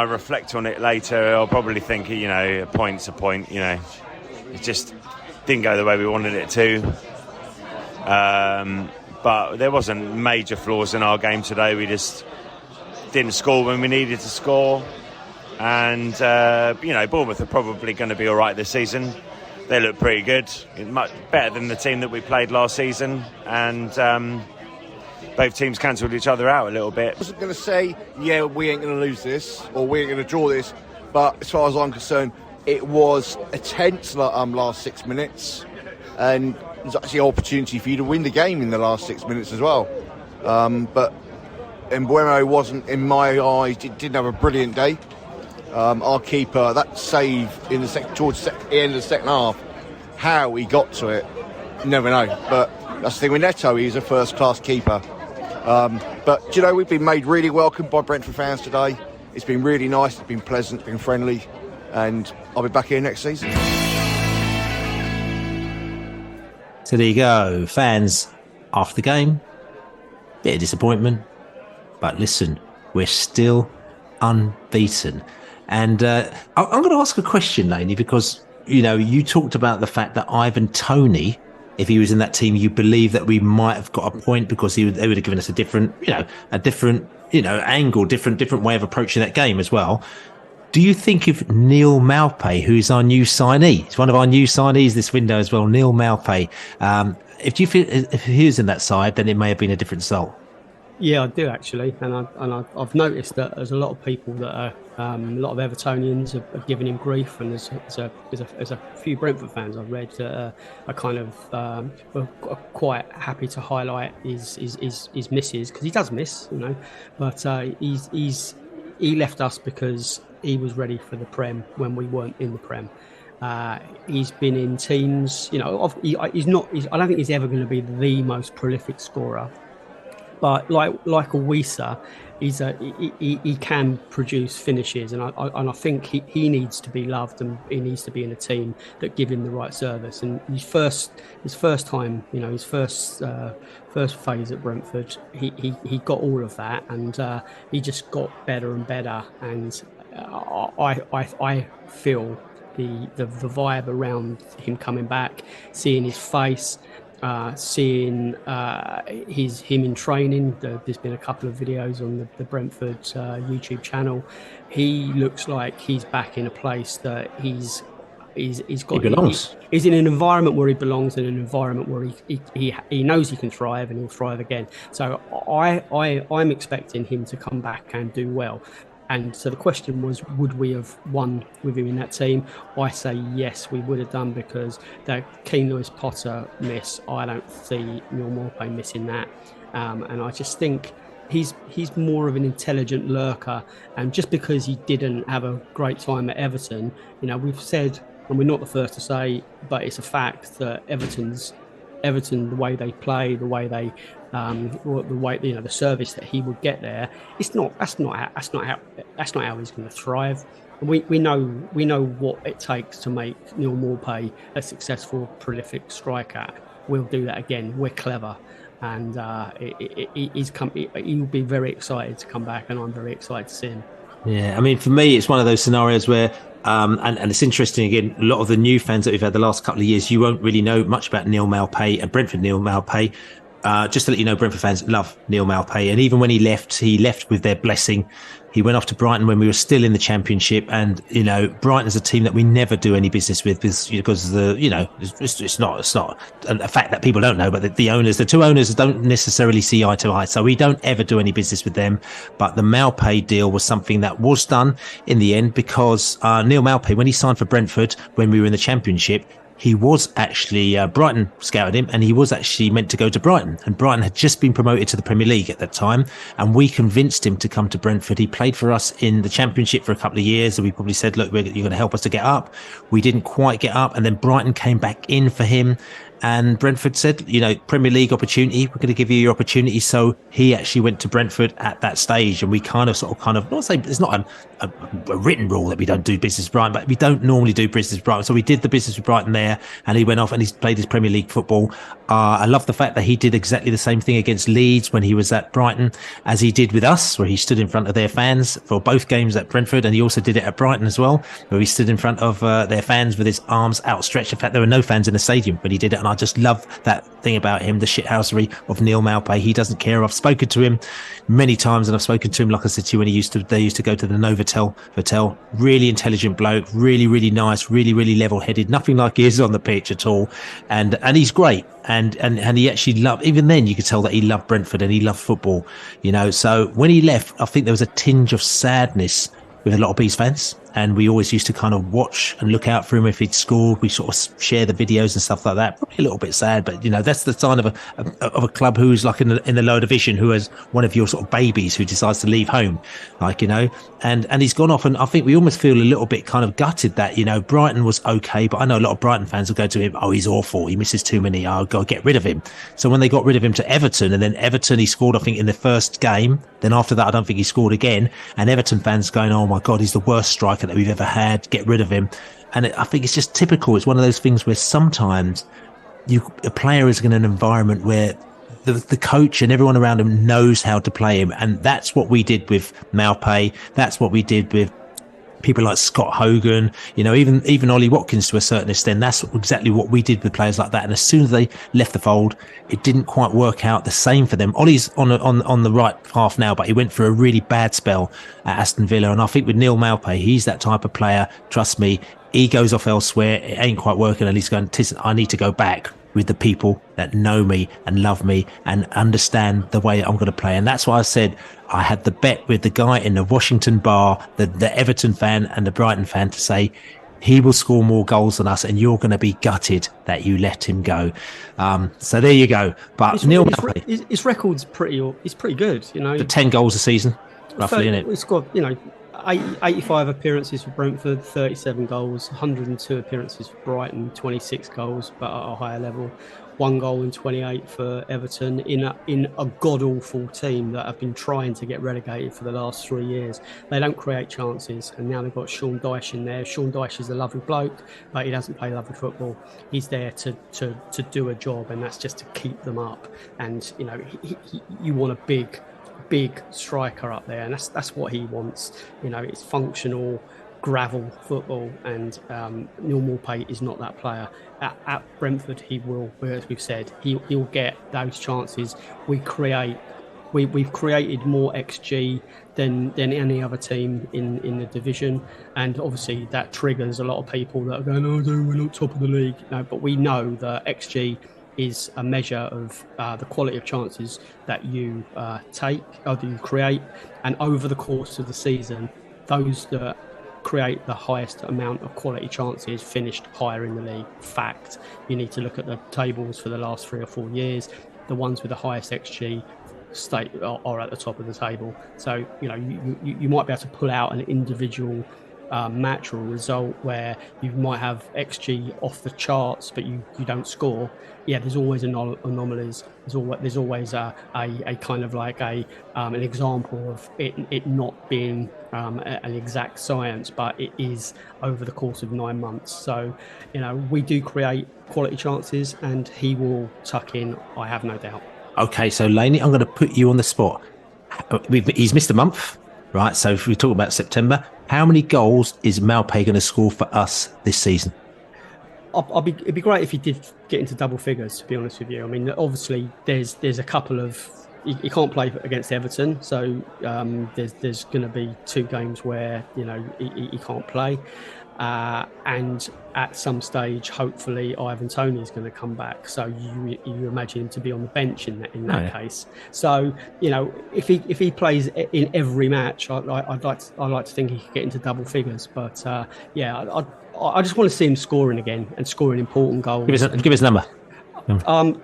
reflect on it later, I'll probably think, you know, a point's a point. You know, it just didn't go the way we wanted it to. But there wasn't major flaws in our game today. We just didn't score when we needed to score, and you know, Bournemouth are probably going to be all right this season. They look pretty good, much better than the team that we played last season, and both teams cancelled each other out a little bit. I wasn't going to say, yeah, we ain't going to lose this, or we ain't going to draw this, but as far as I'm concerned, it was a tense last 6 minutes, and there's actually an opportunity for you to win the game in the last 6 minutes as well. But Mbuemo wasn't, in my eyes, didn't have a brilliant day. Our keeper, that save in towards the end of the second half, how he got to it, you never know. But that's the thing with Neto, he's a first-class keeper. But, you know, we've been made really welcome by Brentford fans today. It's been really nice, it's been pleasant, it's been friendly, and I'll be back here next season. So there you go, fans. After the game, bit of disappointment, but listen, we're still unbeaten. And I'm going to ask a question, Laney, because, you know, you talked about the fact that Ivan Toney, if he was in that team, you believe that we might have got a point because they would have given us a different angle, different way of approaching that game as well. Do you think if Neal Maupay, who's our new signee, he's one of our new signees this window as well, Neal Maupay, if you feel if he was in that side, then it may have been a different result? Yeah, I do actually, and I've noticed that there's a lot of people that are a lot of Evertonians have given him grief, and there's a few Brentford fans I've read that are kind of are quite happy to highlight his misses, because he does miss, you know, but he left us because he was ready for the Prem when we weren't in the Prem. He's been in teams, you know, I don't think he's ever going to be the most prolific scorer. But like a Wisa, he can produce finishes, and I think he needs to be loved, and he needs to be in a team that give him the right service. And his first time, his first phase at Brentford, he got all of that, and he just got better and better. And I feel the vibe around him coming back, seeing his face. Seeing him in training. There's been a couple of videos on the Brentford YouTube channel. He looks like he's back in a place that he belongs. He's in an environment where he belongs, in an environment where he knows he can thrive, and he'll thrive again. So I'm expecting him to come back and do well. And so the question was, would we have won with him in that team? I say yes, we would have done, because that Keane Lewis Potter miss, I don't see Neal Maupay missing that. And I just think he's more of an intelligent lurker. And just because he didn't have a great time at Everton, we've said, and we're not the first to say, but it's a fact that Everton, the way they play, the way they, the service that he would get there, that's not how he's going to thrive. We know what it takes to make Neal Maupay a successful, prolific striker. We'll do that again. We're clever, and he'll be very excited to come back, and I'm very excited to see him. Yeah, I mean, for me, it's one of those scenarios where, and it's interesting, again, a lot of the new fans that we've had the last couple of years, you won't really know much about Neal Maupay and Brentford Neal Maupay. Just to let you know, Brentford fans love Neal Maupay, and even when he left with their blessing. He went off to Brighton when we were still in the Championship, and Brighton's a team that we never do any business with because it's not a fact that people don't know, but the two owners don't necessarily see eye to eye, so we don't ever do any business with them. But the Maupay deal was something that was done in the end, because Neal Maupay, when he signed for Brentford when we were in the Championship, he was actually, Brighton scouted him, and he was actually meant to go to Brighton. And Brighton had just been promoted to the Premier League at that time. And we convinced him to come to Brentford. He played for us in the Championship for a couple of years. And we probably said, look, you're going to help us to get up. We didn't quite get up. And then Brighton came back in for him. And Brentford said, Premier League opportunity, we're going to give you your opportunity. So he actually went to Brentford at that stage. And we not say it's not a written rule that we don't do business with Brighton, but we don't normally do business with Brighton. So we did the business with Brighton there, and he went off and he's played his Premier League football. I love the fact that he did exactly the same thing against Leeds when he was at Brighton as he did with us, where he stood in front of their fans for both games at Brentford. And he also did it at Brighton as well, where he stood in front of their fans with his arms outstretched. In fact, there were no fans in the stadium when he did it. And I just love that thing about him, the shithousery of Neal Maupay. He doesn't care. I've spoken to him many times, and I've spoken to him, like I said to you, when they used to go to the Novotel Hotel. Really intelligent bloke, really, really nice, really, really level-headed, nothing like he is on the pitch at all. And he's great. And he actually loved, even then you could tell that he loved Brentford and he loved football, So when he left, I think there was a tinge of sadness with a lot of Bees fans. And we always used to kind of watch and look out for him if he'd scored. We sort of share the videos and stuff like that. Probably a little bit sad, but that's the sign of a club who's like in the lower division, who has one of your sort of babies who decides to leave home, and he's gone off. And I think we almost feel a little bit kind of gutted that Brighton was okay, but I know a lot of Brighton fans will go to him, oh, he's awful, he misses too many, I'll go get rid of him. So when they got rid of him to Everton, and then Everton, he scored I think in the first game. Then after that, I don't think he scored again. And Everton fans going, oh my God, he's the worst striker that we've ever had, get rid of him. And I think it's just typical. It's one of those things where sometimes a player is in an environment where the coach and everyone around him knows how to play him. And that's what we did with Maupay. That's what we did with people like Scott Hogan, even Ollie Watkins to a certain extent. That's exactly what we did with players like that. And as soon as they left the fold, it didn't quite work out the same for them. Ollie's on the right half now, but he went through a really bad spell at Aston Villa. And I think with Neal Maupay, he's that type of player. Trust me, he goes off elsewhere. It ain't quite working, and he's going, I need to go back with the people that know me and love me and understand the way I'm going to play. And that's why I said I had the bet with the guy in the Washington bar, the Everton fan and the Brighton fan, to say he will score more goals than us, and you're going to be gutted that you let him go. So there you go. But Neal Maupay, his record's pretty good. The 10 goals a season, roughly, isn't it? He's got 85 appearances for Brentford, 37 goals, 102 appearances for Brighton, 26 goals, but at a higher level. 1 goal in 28 for Everton in a god-awful team that have been trying to get relegated for the last 3 years. They don't create chances, and now they've got Sean Dyche in there. Sean Dyche is a lovely bloke, but he doesn't play lovely football. He's there to do a job, and that's just to keep them up. And you want a big striker up there, and that's what he wants. It's functional gravel football, and Neal Maupay is not that player. At Brentford, he will, as we've said, he'll get those chances. We've created more XG than any other team in the division, and obviously that triggers a lot of people that are going, we're not top of the league. No, but we know that XG is a measure of the quality of chances that you take or that you create, and over the course of the season, those that create the highest amount of quality chances finished higher in the league. Fact. You need to look at the tables for the last 3 or 4 years. The ones with the highest XG are at the top of the table. So you might be able to pull out an individual match or result where you might have XG off the charts, but you don't score. Yeah, there's always anomalies. There's always a kind of like an example of it not being an exact science, but it is over the course of 9 months. So we do create quality chances, and he will tuck in, I have no doubt. Okay, so Laney, I'm going to put you on the spot. He's missed a month, right? So if we talk about September, how many goals is Maupay going to score for us this season? It'd be great if he did get into double figures, to be honest with you. I mean, obviously, there's a couple of... He can't play against Everton, so there's going to be 2 games where, he can't play. And at some stage, hopefully, Toney is going to come back. So you imagine him to be on the bench in that case. So if he plays in every match, I'd like to think he could get into double figures. But I just want to see him scoring again and scoring important goals. Give us a number.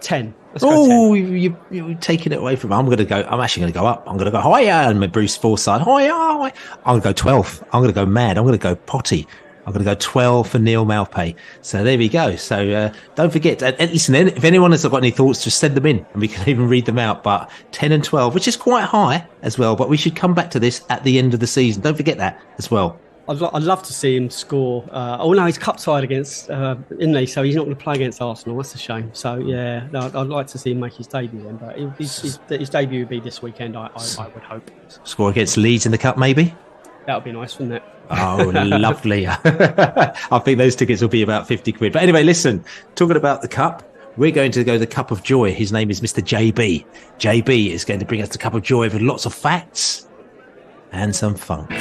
10. Oh, you're taking it away from me. I'm actually going to go up. I'm going to go higher. And my Bruce Forsyth, higher. I'm going to go 12. I'm going to go mad. I'm going to go potty. I'm going to go 12 for Neal Maupay. So there we go. So don't forget. And listen, if anyone has got any thoughts, just send them in and we can even read them out. But 10 and 12, which is quite high as well. But we should come back to this at the end of the season. Don't forget that as well. I'd love to see him score. No, he's cup side against, isn't he? So he's not going to play against Arsenal. That's a shame. So, yeah, no, I'd like to see him make his debut then. But his debut would be this weekend, I would hope. Score against Leeds in the cup, maybe? That would be nice, wouldn't it? Oh, lovely. I think those tickets will be about 50 quid. But anyway, listen, talking about the cup, we're going to go to the Cup of Joy. His name is Mr. JB. JB is going to bring us the Cup of Joy with lots of facts and some funk.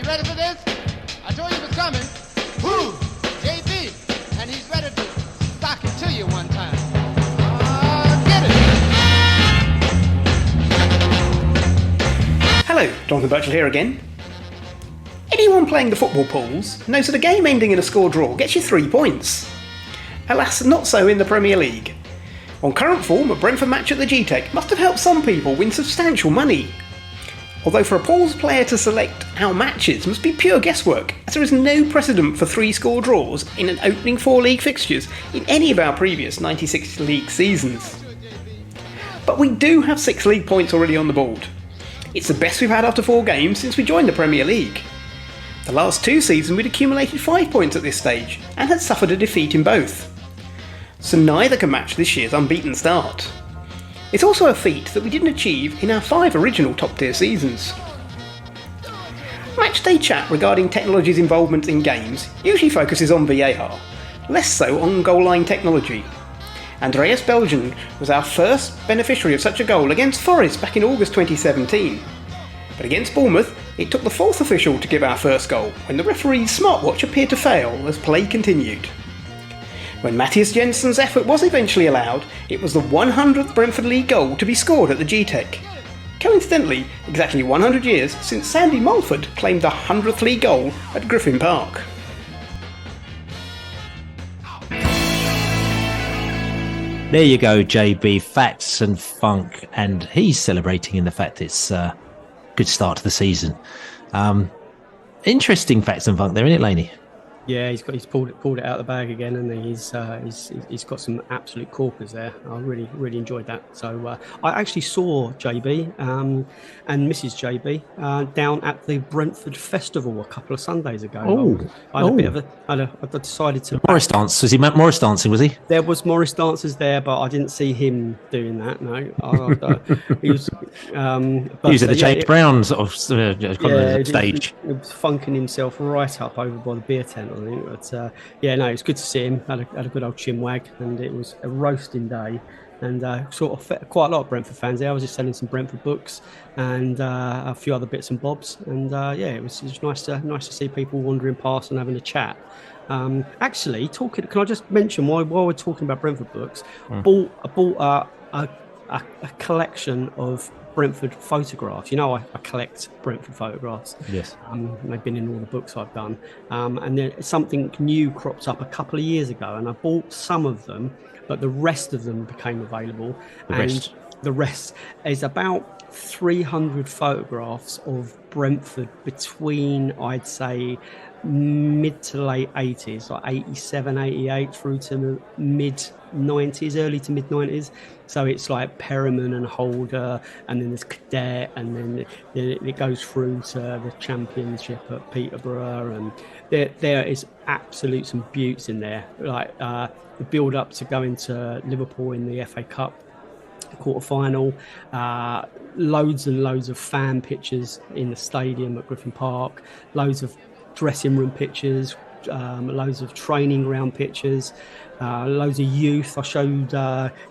Ready for this? I told you it was coming. Woo! JB, and he's ready to stock it to you one time. Get it! Hello, Jonathan Birchall here again. Anyone playing the football pools knows that a game ending in a score draw gets you 3 points. Alas, not so in the Premier League. On current form, a Brentford match at the G-Tech must have helped some people win substantial money. Although for a pools player to select our matches must be pure guesswork, as there is no precedent for 3-score draws in an opening 4 league fixtures in any of our previous 96 league seasons. But we do have 6 league points already on the board. It's the best we've had after 4 games since we joined the Premier League. The last 2 seasons we'd accumulated 5 points at this stage, and had suffered a defeat in both. So neither can match this year's unbeaten start. It's also a feat that we didn't achieve in our 5 original top-tier seasons. Matchday chat regarding technology's involvement in games usually focuses on VAR, less so on goal line technology. Andreas Belgian was our first beneficiary of such a goal against Forest back in August 2017. But against Bournemouth, it took the 4th official to give our first goal, when the referee's smartwatch appeared to fail as play continued. When Matthias Jensen's effort was eventually allowed, it was the 100th Brentford League goal to be scored at the G-Tech. Coincidentally, exactly 100 years since Sandy Mulford claimed the 100th league goal at Griffin Park. There you go, JB, facts and funk, and he's celebrating in the fact it's a good start to the season. Interesting facts and funk there, isn't it, Laney? Yeah, he's pulled it out of the bag again, and he's got some absolute corkers there. I really enjoyed that. So I actually saw JB and Mrs. JB down at the Brentford Festival a couple of Sundays ago. I had a bit of I decided to Morris dance. Was he Morris dancing? Was he? There was Morris dancers there, but I didn't see him doing that. No, he was. Using the James Brown sort of stage. He was funking himself right up over by the beer tent, I think. But it was good to see him. Had a good old chinwag, and it was a roasting day. And sort of quite a lot of Brentford fans there. I was just selling some Brentford books and a few other bits and bobs. And it was nice to see people wandering past and having a chat. Actually, can I just mention while we're talking about Brentford books, I bought a collection of Brentford photographs. You know, I collect Brentford photographs. Yes. They've been in all the books I've done. And then something new cropped up a couple of years ago, and I bought some of them, but the rest of them became available. The rest is about 300 photographs of Brentford between, I'd say, mid to late 80s, like 87, 88 through to mid 90s, early to mid 90s. So it's like Perriman and Holder, and then there's Cadet, and then it goes through to the Championship at Peterborough, and there is absolute some beauts in there, like the build up to going to Liverpool in the FA Cup quarter-final, loads and loads of fan pictures in the stadium at Griffin Park, loads of dressing room pictures, loads of training ground pictures, loads of youth. I showed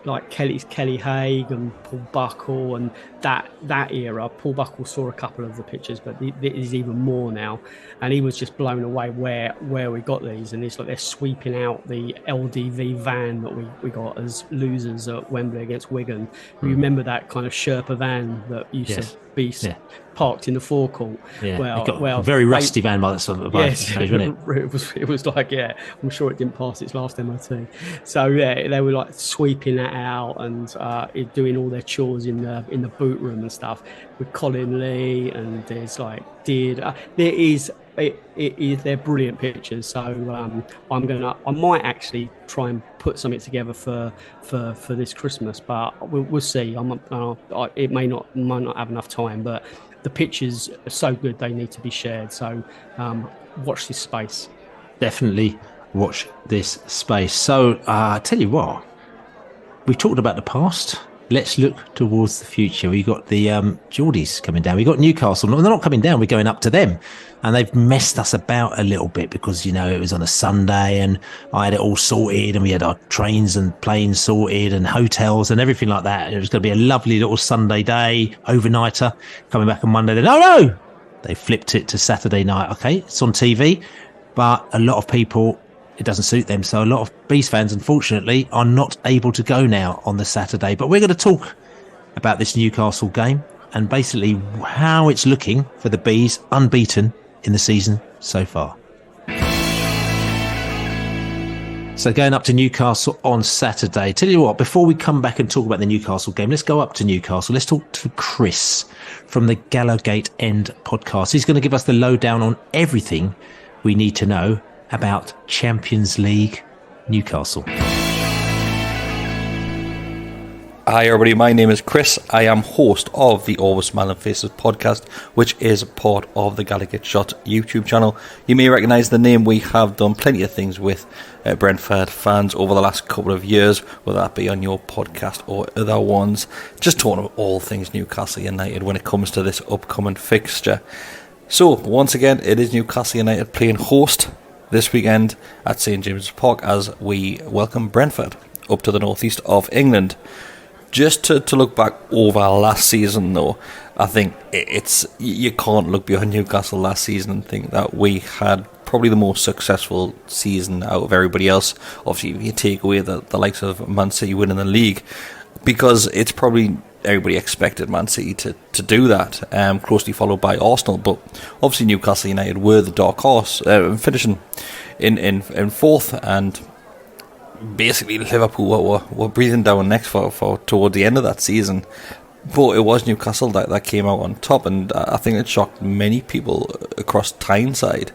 like Kelly Haig and Paul Buckle, and that era. Paul Buckle saw a couple of the pictures, but there is even more now, and he was just blown away where we got these. And it's like they're sweeping out the LDV van that we got as losers at Wembley against Wigan. You remember that kind of Sherpa van that used to be parked in the forecourt? Yeah. Well, a very rusty van by that sort of stage, wasn't it? It was like, I'm sure it didn't pass its last MOT. So they were like sweeping that out and doing all their chores in the boot room and stuff with Colin Lee, and there's like they're brilliant pictures. So I might actually try and put something together for this Christmas, but we'll see. It might not have enough time, but the pictures are so good they need to be shared. So watch this space. Definitely watch this space. So I tell you what, we've talked about the past. Let's look towards the future. We got the Geordies coming down. We got Newcastle. No, they're not coming down. We're going up to them, and they've messed us about a little bit because it was on a Sunday, and I had it all sorted, and we had our trains and planes sorted, and hotels and everything like that. And it was going to be a lovely little Sunday day, overnighter, coming back on Monday. Then no, they flipped it to Saturday night. Okay, it's on TV, but a lot of people, it doesn't suit them. So a lot of Bees fans, unfortunately, are not able to go now on the Saturday. But we're going to talk about this Newcastle game and basically how it's looking for the Bees, unbeaten in the season so far. So going up to Newcastle on Saturday. Tell you what, before we come back and talk about the Newcastle game, let's go up to Newcastle. Let's talk to Kris from the Gallowgate End podcast. He's going to give us the lowdown on everything we need to know about Champions League Newcastle. Hi everybody, my name is Kris. I am host of the Always Smiling Faces podcast, which is part of the Gallowgate Shots YouTube channel. You may recognise the name. We have done plenty of things with Brentford fans over the last couple of years, whether that be on your podcast or other ones, just talking about all things Newcastle United when it comes to this upcoming fixture. So once again, it is Newcastle United playing host this weekend at St James's Park as we welcome Brentford up to the northeast of England. Just to look back over last season though, I think you can't look beyond Newcastle last season and think that we had probably the most successful season out of everybody else. Obviously if you take away the likes of Man City winning the league, because it's probably everybody expected Man City to do that, closely followed by Arsenal. But obviously Newcastle United were the dark horse, finishing in fourth, and basically Liverpool were breathing down necks for toward the end of that season. But it was Newcastle that came out on top, and I think it shocked many people across Tyneside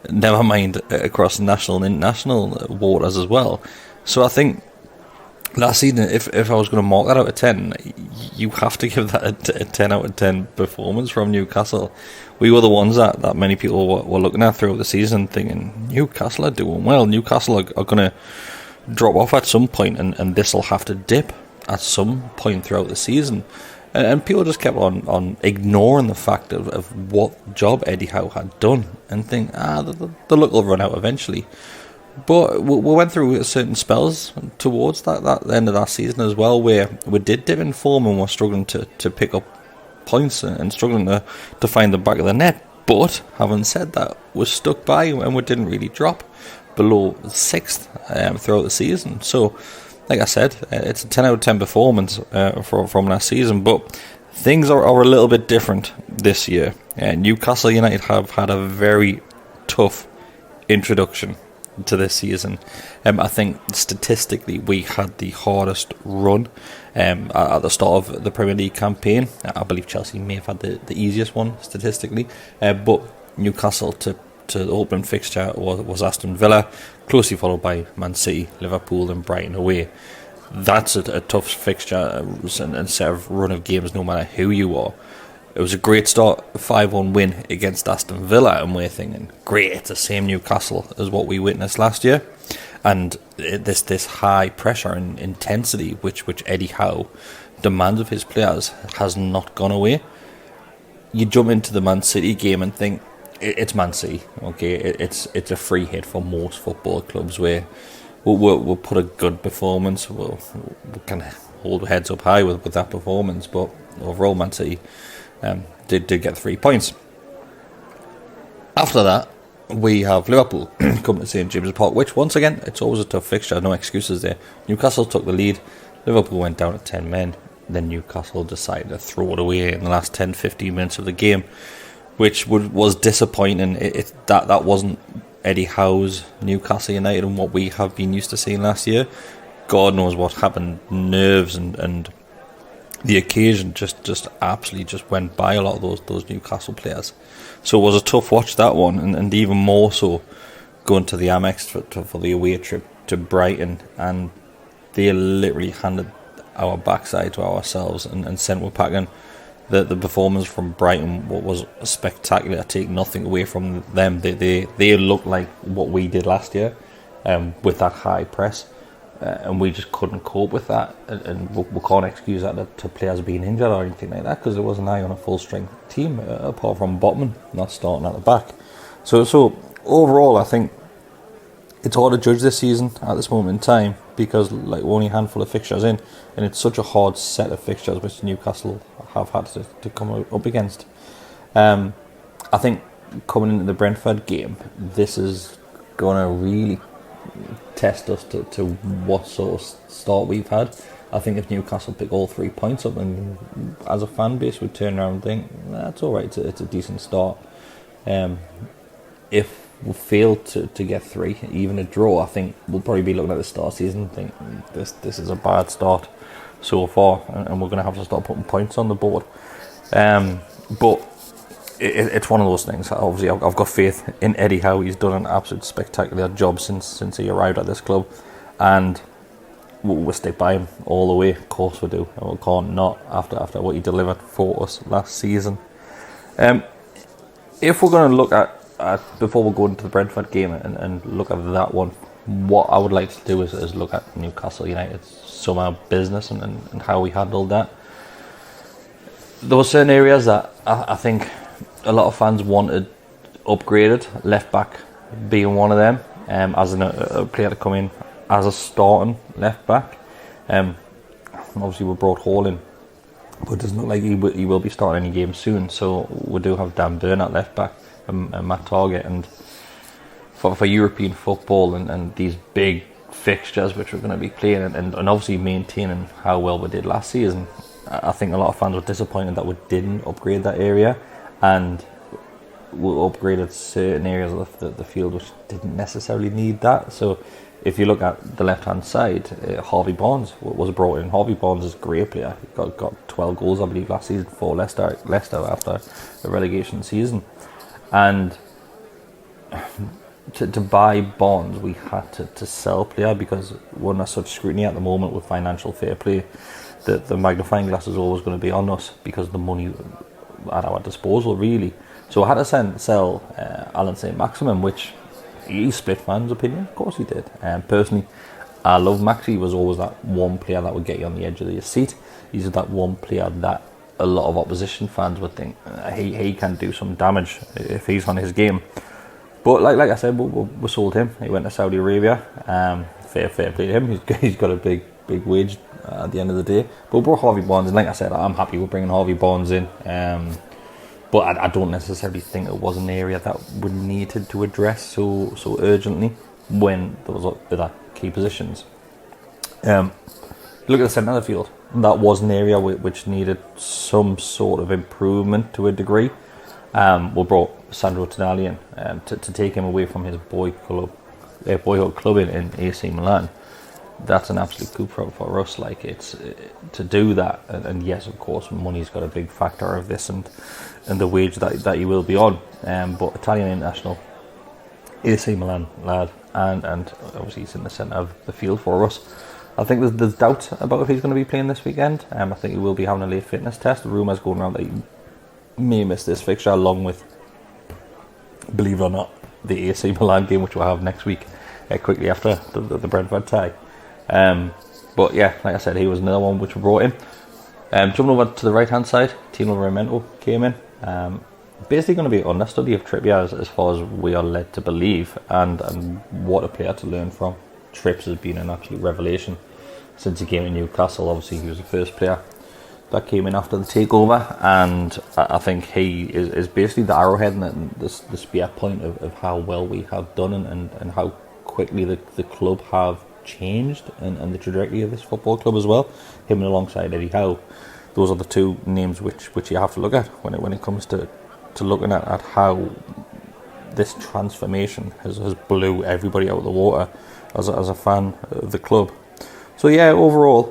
never mind across national and international waters as well. So I think last season, if I was going to mark that out of 10, you have to give that a 10 out of 10 performance from Newcastle. We were the ones that many people were looking at throughout the season, thinking Newcastle are doing well. Newcastle are going to drop off at some point, and this will have to dip at some point throughout the season. And people just kept on ignoring the fact of what job Eddie Howe had done, and think, the luck will run out eventually. But we went through certain spells towards that end of that season as well, where we did dip in form and were struggling to pick up points and struggling to find the back of the net. But having said that, we stuck by and we didn't really drop below 6th throughout the season. So, like I said, it's a 10 out of 10 performance from last season. But things are a little bit different this year. Newcastle United have had a very tough introduction to this season. I think statistically we had the hardest run at the start of the Premier League campaign. I believe Chelsea may have had the easiest one statistically, but Newcastle to the opening fixture was Aston Villa, closely followed by Man City, Liverpool and Brighton away. That's a tough fixture and set of run of games no matter who you are. It was a great start, 5-1 win against Aston Villa, and we're thinking, great, it's the same Newcastle as what we witnessed last year. And this high pressure and intensity which Eddie Howe demands of his players has not gone away. You jump into the Man City game and think, it's Man City, okay? It's a free hit for most football clubs where we'll put a good performance, we'll kind of hold heads up high with that performance, but overall Man City did get 3 points. After that, we have Liverpool coming to St James's Park, which once again, it's always a tough fixture, no excuses there. Newcastle took the lead, Liverpool went down to 10 men, then Newcastle decided to throw it away in the last 10-15 minutes of the game, which was disappointing. That wasn't Eddie Howe's Newcastle United and what we have been used to seeing last year. God knows what happened, nerves and the occasion just absolutely just went by a lot of those Newcastle players. So it was a tough watch, that one, and even more so going to the Amex for the away trip to Brighton, and they literally handed our backside to ourselves and sent us packing. The performance from Brighton was spectacular. I take nothing away from them. They looked like what we did last year, with that high press. And we just couldn't cope with that, and we can't excuse that to players being injured or anything like that, because there wasn't on a full strength team apart from Botman not starting at the back. So overall, I think it's hard to judge this season at this moment in time, because like we're only a handful of fixtures in, and it's such a hard set of fixtures which Newcastle have had to come up against. I think coming into the Brentford game, this is going to really test us to what sort of start we've had. I think if Newcastle pick all 3 points up, and as a fan base would turn around and think, that's alright, it's a decent start. If we fail to get 3, even a draw, I think we'll probably be looking at the start season and think this is a bad start so far, and we're going to have to start putting points on the board. But it's one of those things. Obviously, I've got faith in Eddie Howe. He's done an absolute spectacular job since he arrived at this club, and we'll stick by him all the way. Of course we do, and we can't not after what he delivered for us last season. If we're going to look at before we go into the Brentford game and look at that one, what I would like to do is look at Newcastle United's summer business and how we handled that. There were certain areas that I think a lot of fans wanted upgraded, left back being one of them, as a player to come in as a starting left back. Obviously we brought Hall in, but it doesn't look like he will be starting any game soon, so we do have Dan Burn at left back and Matt Target, and for European football and these big fixtures which we're going to be playing, and obviously maintaining how well we did last season, I think a lot of fans were disappointed that we didn't upgrade that area, and we upgraded certain areas of the field which didn't necessarily need that. So if you look at the left hand side, Harvey Barnes was brought in. Harvey Barnes is a great player. He got 12 goals I believe last season for Leicester after a relegation season, and to buy bonds, we had to sell player because we're under such scrutiny at the moment with financial fair play. The magnifying glass is always going to be on us because of the money at our disposal, really. So I had to sell Alan St. Maximin, which he split fans' opinion. Of course he did. Personally, I love Max. He was always that one player that would get you on the edge of your seat. He's that one player that a lot of opposition fans would think he can do some damage if he's on his game. But like I said, we sold him. He went to Saudi Arabia. Fair play to him. He's got a big wage at the end of the day. But we brought Harvey Barnes, and like I said, I'm happy with bringing Harvey Barnes in. But I don't necessarily think it was an area that we needed to address so urgently when there was other key positions. Look at the centre of the field. That was an area which needed some sort of improvement to a degree. We brought Sandro Tonali in to take him away from his boyhood club in AC Milan. That's an absolute coup for us. Like, it's to do that, and yes, of course, money's got a big factor of this, and the wage that you will be on. But Italian international, AC Milan lad, and obviously he's in the centre of the field for us. I think there's doubt about if he's going to be playing this weekend. I think he will be having a late fitness test. The rumours going around that he may miss this fixture, along with, believe it or not, the AC Milan game, which we'll have next week, quickly after the Brentford tie. But yeah, like I said, he was another one which we brought in. Jumping over to the right hand side, Tino Livramento came in. Basically going to be understudy of Trippier as far as we are led to believe, and what a player to learn from. Trips has been an absolute revelation since he came in Newcastle. Obviously he was the first player that came in after the takeover, and I think he is basically the arrowhead and the spear point of how well we have done and how quickly the club have changed and the trajectory of this football club as well. Him alongside Eddie Howe, those are the two names which you have to look at when it comes to looking at how this transformation has blew everybody out of the water as a fan of the club. So yeah, overall,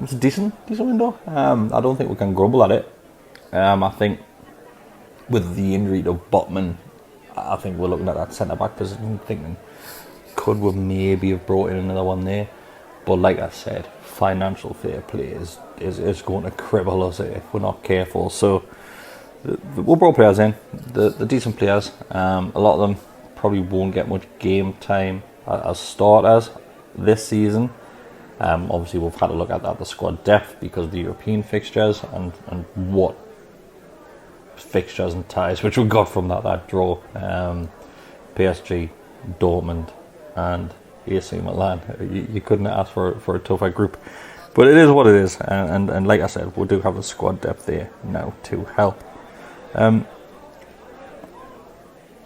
it's a decent window. I don't think we can grumble at it. I think with the injury to Botman, I think we're looking at that centre back position, thinking could we maybe have brought in another one there. But like I said, financial fair play is going to cripple us if we're not careful. So we'll brought players in, the decent players. A lot of them probably won't get much game time as starters this season. Obviously we've had to look at the squad depth because of the European fixtures and what fixtures and ties which we got from that draw. PSG, Dortmund and AC Milan. You couldn't ask for a tougher group, but it is what it is, and like I said, we do have a squad depth there now to help.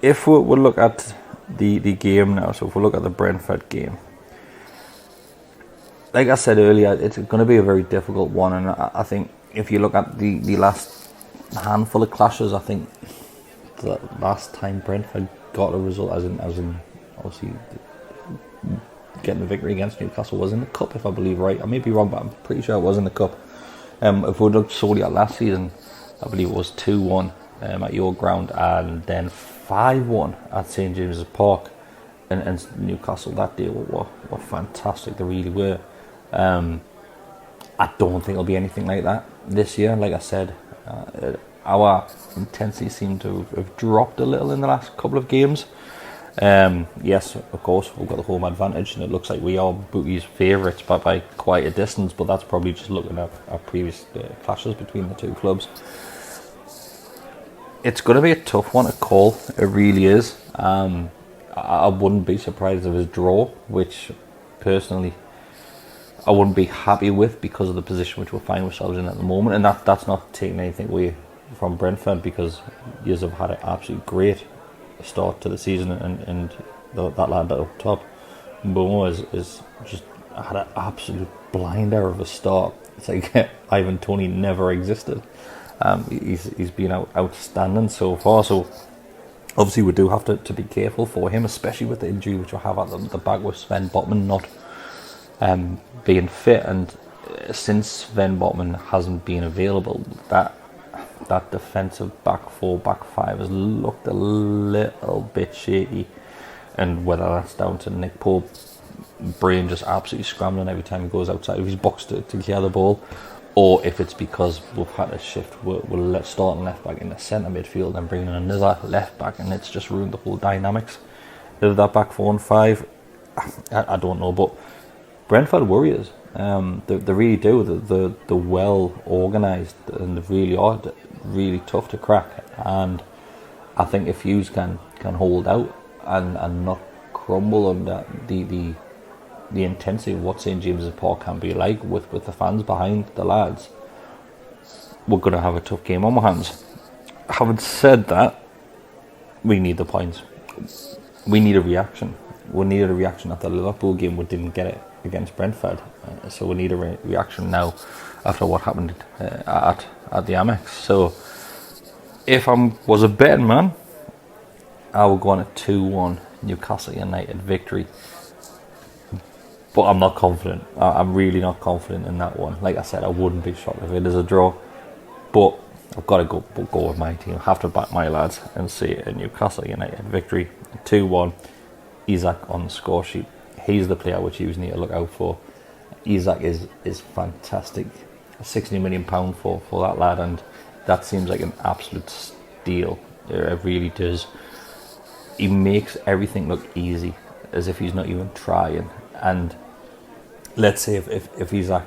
If we look at the game now, so if we look at the Brentford game, like I said earlier, it's going to be a very difficult one, and I think if you look at the last handful of clashes, I think the last time Brentford got a result, as in obviously getting the victory against Newcastle, was in the cup, if I believe right. I may be wrong, but I'm pretty sure it was in the cup. If we looked solely at last season, I believe it was 2-1 at your ground, and then 5-1 at St James's Park. And Newcastle that day were fantastic. They really were. I don't think it'll be anything like that this year. Like I said, our intensity seemed to have dropped a little in the last couple of games. Yes, of course, we've got the home advantage, and it looks like we are bookies' favourites by quite a distance, but that's probably just looking at our previous clashes between the two clubs. It's going to be a tough one to call. It really is. I wouldn't be surprised if it was a draw, which personally I wouldn't be happy with because of the position which we find ourselves in at the moment, and that's not taking anything away from Brentford, because you have had an absolutely great start to the season, and that lad up top, Bomo, is just had an absolute blinder of a start. It's like Ivan Toney never existed. He's been outstanding so far. So obviously we do have to be careful for him, especially with the injury which we have at the back with Sven Botman not being fit, and since Sven Botman hasn't been available, that that defensive back four, back five has looked a little bit shaky, and whether that's down to Nick Pope's brain just absolutely scrambling every time he goes outside of his box to clear the ball, or if it's because we've had to shift, we're starting left back in the centre midfield and bringing in another left back, and it's just ruined the whole dynamics of that back 4 and 5. I don't know, but Brentford Warriors, they really do. They're well organised, and they really are really tough to crack. And I think if you can hold out and not crumble under the intensity of what St James's Park can be like with the fans behind the lads, we're going to have a tough game on our hands. Having said that, we need the points. We need a reaction. We needed a reaction at the Liverpool game. We didn't get it against Brentford, so we need a reaction now after what happened at the Amex. So if I was a betting man, I would go on a 2-1 Newcastle United victory. But I'm not confident. I'm really not confident in that one. Like I said, I wouldn't be shocked if it is a draw. But I've got to go with my team. I have to back my lads and see a Newcastle United victory. 2-1. Isak on the score sheet. He's the player which you need to look out for. Isak is fantastic. £60 million for that lad, and that seems like an absolute steal. It really does. He makes everything look easy, as if he's not even trying. And let's say if Isak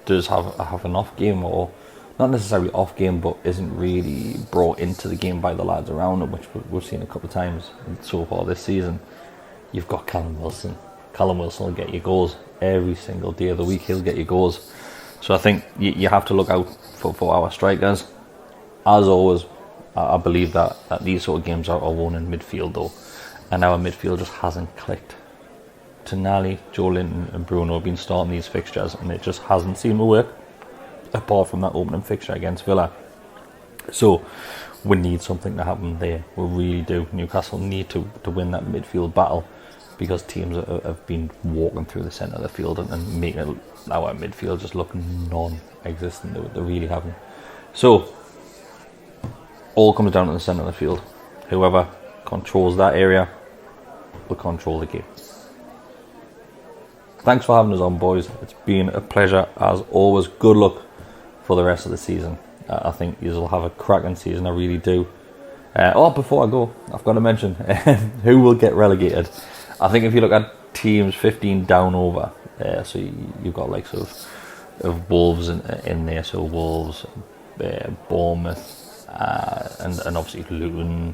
does have an off game, or not necessarily off game, but isn't really brought into the game by the lads around him, which we've seen a couple of times so far this season, you've got Callum Wilson. Callum Wilson will get you goals every single day of the week. He'll get you goals. So I think you have to look out for our strikers. As always, I believe that these sort of games are won in midfield though, and our midfield just hasn't clicked. Toney, Joe Linton and Bruno have been starting these fixtures, and it just hasn't seemed to work, apart from that opening fixture against Villa. So we need something to happen there. We really do. Newcastle need to win that midfield battle, because teams have been walking through the centre of the field and making our midfield just look non-existent. They really haven't. So all comes down to the centre of the field. Whoever controls that area will control the game. Thanks for having us on, boys. It's been a pleasure as always. Good luck for the rest of the season. I think you'll have a cracking season. I really do. Before I go, I've got to mention who will get relegated. I think if you look at teams 15 down over, so you've got like sort of Wolves in there. So Wolves, Bournemouth, and obviously Luton.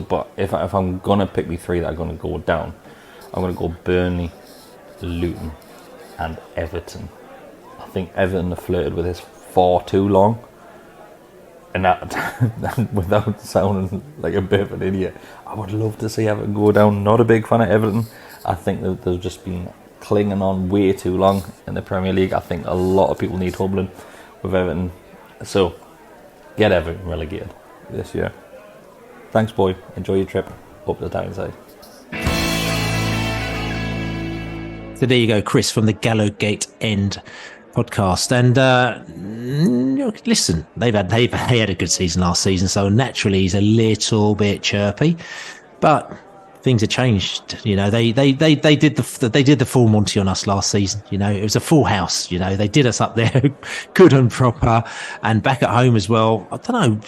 But if I'm gonna pick the three that are gonna go down, I'm gonna go Burnley, Luton and Everton. I think Everton have flirted with this for too long, and that without sounding like a bit of an idiot, I would love to see Everton go down. Not a big fan of Everton. I think that they've just been clinging on way too long in the Premier League. I think a lot of people need humbling with Everton, so get Everton relegated this year. Thanks, boy. Enjoy your trip up the downside. So there you go, Kris from the Gallowgate End podcast. And listen, they had a good season last season, so naturally he's a little bit chirpy, but things have changed. You know, they did the full Monty on us last season. You know, it was a full house. You know, they did us up there good and proper, and back at home as well. I don't know.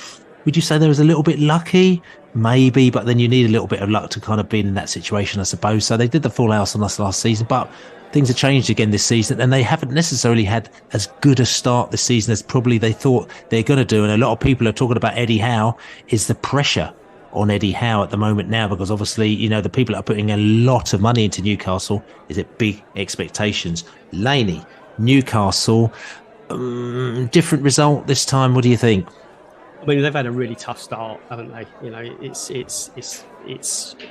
Would you say there was a little bit lucky? Maybe, but then you need a little bit of luck to kind of be in that situation, I suppose. So they did the full house on us last season, but things have changed again this season, and they haven't necessarily had as good a start this season as probably they thought they're going to do. And a lot of people are talking about Eddie Howe. Is the pressure on Eddie Howe at the moment now? Because obviously, you know, the people that are putting a lot of money into Newcastle, is it big expectations? Laney, Newcastle, different result this time. What do you think? I mean, they've had a really tough start, haven't they? You know, it's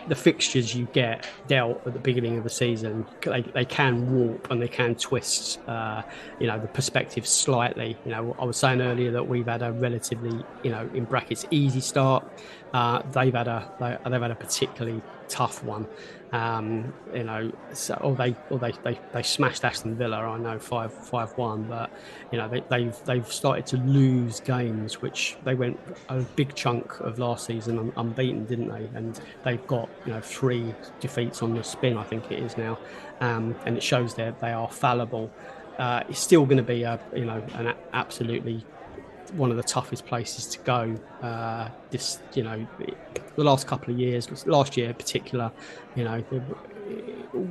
the fixtures you get dealt at the beginning of the season. They can warp and they can twist, the perspective slightly. You know, I was saying earlier that we've had a relatively, in brackets, easy start. They've had a particularly tough one. So they smashed Aston Villa, I know 5-1, but they've started to lose games, which they went a big chunk of last season unbeaten, didn't they? And they've got 3 defeats on the spin, I think it is now, and it shows that they are fallible. It's still going to be an absolutely one of the toughest places to go. The last couple of years, last year in particular,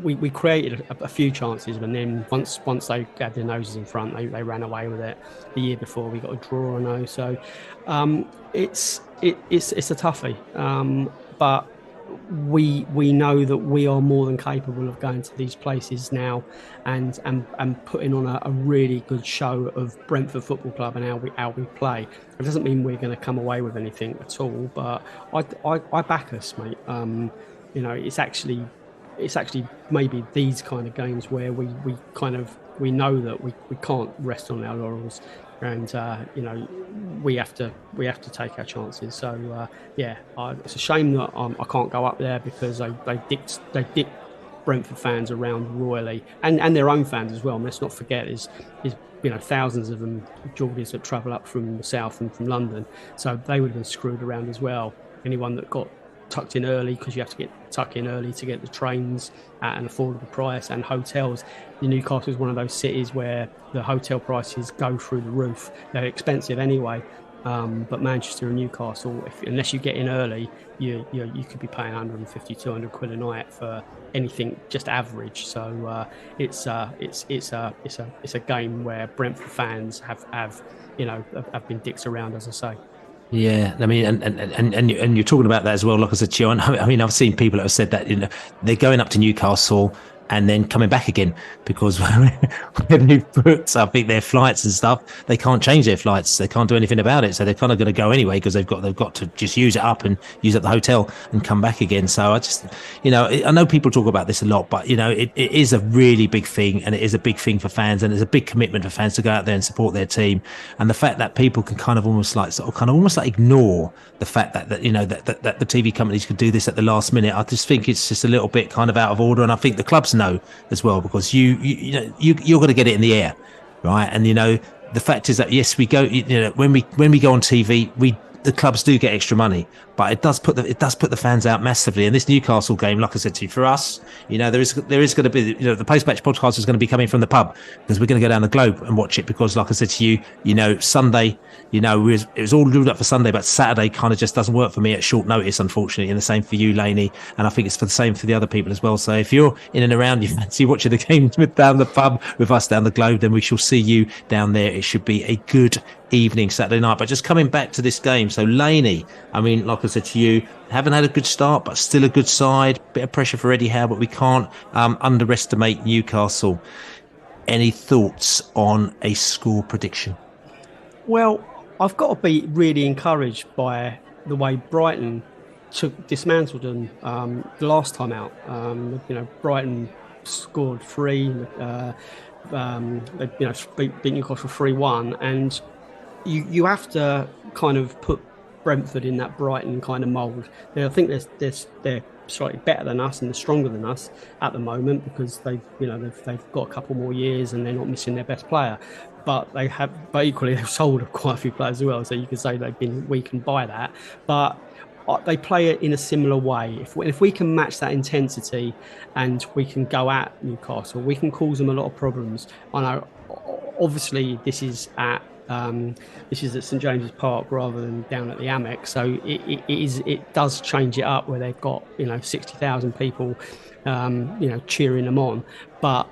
we created a few chances, and then once they had their noses in front, they ran away with it. The year before, we got a draw, I know. So it's a toughie, but we know that we are more than capable of going to these places now and putting on a really good show of Brentford Football Club and how we play. It doesn't mean we're going to come away with anything at all, but I back us, mate. It's actually maybe these kind of games where we know that we can't rest on our laurels, and we have to take our chances. So it's a shame that I can't go up there, because they dick Brentford fans around royally, and their own fans as well. And let's not forget is thousands of them Geordies that travel up from the south and from London, so they would have been screwed around as well. Anyone that got tucked in early, because you have to get tucked in early to get the trains at an affordable price, and hotels. Newcastle is one of those cities where the hotel prices go through the roof. They're expensive anyway, but Manchester and Newcastle, unless you get in early, you could be paying 150, 200 quid a night for anything just average. So it's a game where Brentford fans have been dicks around, as I say. Yeah, I mean, and you're talking about that as well. Like I said to you, I mean, I've seen people that have said that they're going up to Newcastle and then coming back again, because when they've booked, I think, their flights and stuff, they can't change their flights. They can't do anything about it. So they're kind of going to go anyway, because they've got to just use it up and use up the hotel and come back again. So I just, I know people talk about this a lot, but, it is a really big thing, and it is a big thing for fans, and it's a big commitment for fans to go out there and support their team. And the fact that people can kind of almost like ignore the fact that the TV companies could do this at the last minute, I just think it's just a little bit kind of out of order. And I think the clubs know as well, because you're going to get it in the air, right? And the fact is that yes, we go, when we go on TV, the clubs do get extra money, but it does put the fans out massively. And this Newcastle game, like I said to you, for us, there is going to be, the post-match podcast is going to be coming from the pub, because we're going to go down the Globe and watch it, because like I said to you, Sunday, it was all ruled up for Sunday, but Saturday kind of just doesn't work for me at short notice, unfortunately, and the same for you, Laney, and I think it's for the same for the other people as well. So if you're in and around, you fancy watching the game down the pub with us down the Globe, then we shall see you down there. It should be a good evening Saturday night. But just coming back to this game, so Laney, I mean, like I said to you, haven't had a good start, but still a good side. Bit of pressure for Eddie Howe, but we can't underestimate Newcastle. Any thoughts on a score prediction? Well, I've got to be really encouraged by the way Brighton dismantled them the last time out. Brighton scored 3. They beat Newcastle 3-1, and you have to kind of put Brentford in that Brighton kind of mould. I think they're slightly better than us and they're stronger than us at the moment, because they've got a couple more years and they're not missing their best player. But equally they've sold quite a few players as well, so you could say they've been weakened by that. But they play it in a similar way. If we can match that intensity and we can go at Newcastle, we can cause them a lot of problems. I know, obviously, this is at St James's Park rather than down at the Amex, so it does change it up, where they've got 60,000 people cheering them on. But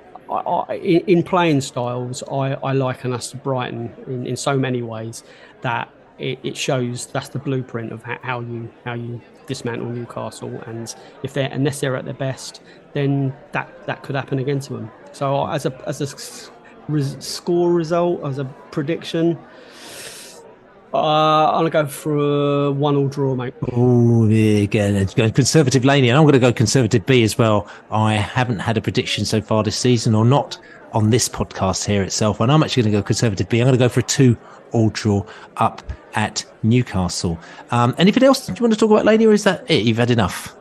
in playing styles, I liken us to Brighton in so many ways, that it shows that's the blueprint of how you dismantle Newcastle. And unless they're at their best, then that could happen again to them. So as a score result, as a prediction, I'm going to go for a 1-1 draw, mate. Oh, again, it's going conservative Laney, and I'm going to go conservative B as well. I haven't had a prediction so far this season, or not on this podcast here itself, and I'm actually going to go conservative B. I'm going to go for a 2-2 draw up at Newcastle. Anything else you want to talk about, Laney, or is that it? You've had enough?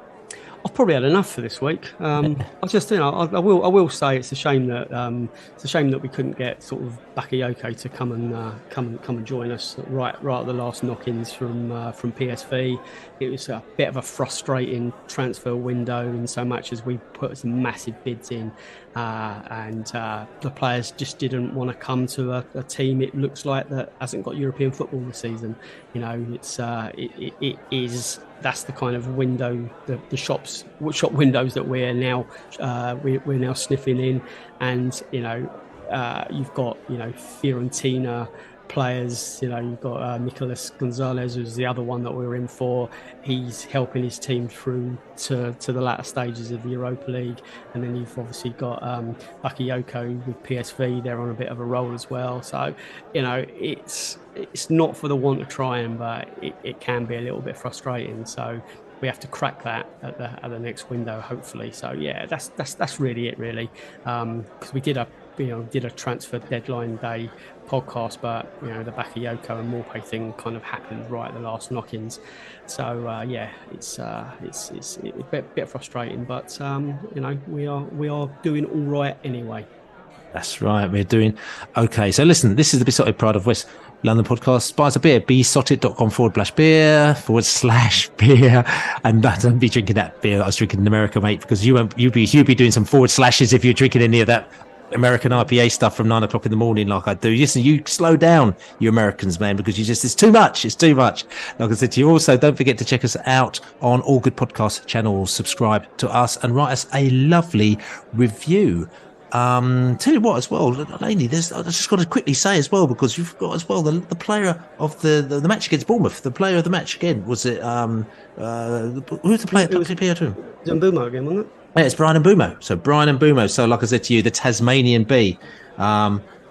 I've probably had enough for this week. I just, I will say it's a shame that we couldn't get sort of Bakayoko to come and join us right at the last knock-ins from PSV. It was a bit of a frustrating transfer window in so much as we put some massive bids in, and the players just didn't want to come to a team. It looks like that hasn't got European football this season. It's it is. That's the kind of window, the shop windows that we're now sniffing in, and you've got Fiorentina players. You've got Nicolas Gonzalez, who's the other one that we're in for. He's helping his team through to the latter stages of the Europa League, and then you've obviously got Bakayoko with PSV. They're on a bit of a roll as well. So it's not for the want of trying, but it can be a little bit frustrating. So we have to crack that at the next window, hopefully. So yeah, that's really it, because we did a transfer deadline day podcast, but the Bakayoko and Maupay thing kind of happened right at the last knock-ins. So it's a bit frustrating, but we are doing all right anyway. That's right, we're doing okay. So listen, this is the Besotted Pride of West London podcast. Buy us a beer, besotted.com/beer, and don't be drinking that beer that I was drinking in America, mate, because you'd be doing some forward slashes if you're drinking any of that American IPA stuff from 9 o'clock in the morning like I do. Listen, you slow down, you Americans, man, because it's too much. It's too much. Like I said to you, also, don't forget to check us out on all good podcast channels. Subscribe to us and write us a lovely review. Tell you what, as well, Laney, I just got to quickly say as well, because you've got as well the player of the match against Bournemouth. The player of the match again, was it who's the player? It was Mbeumo again, wasn't it? Yeah, it's Brian Mbeumo. So Brian Mbeumo. So like I said to you, the Tasmanian Bee.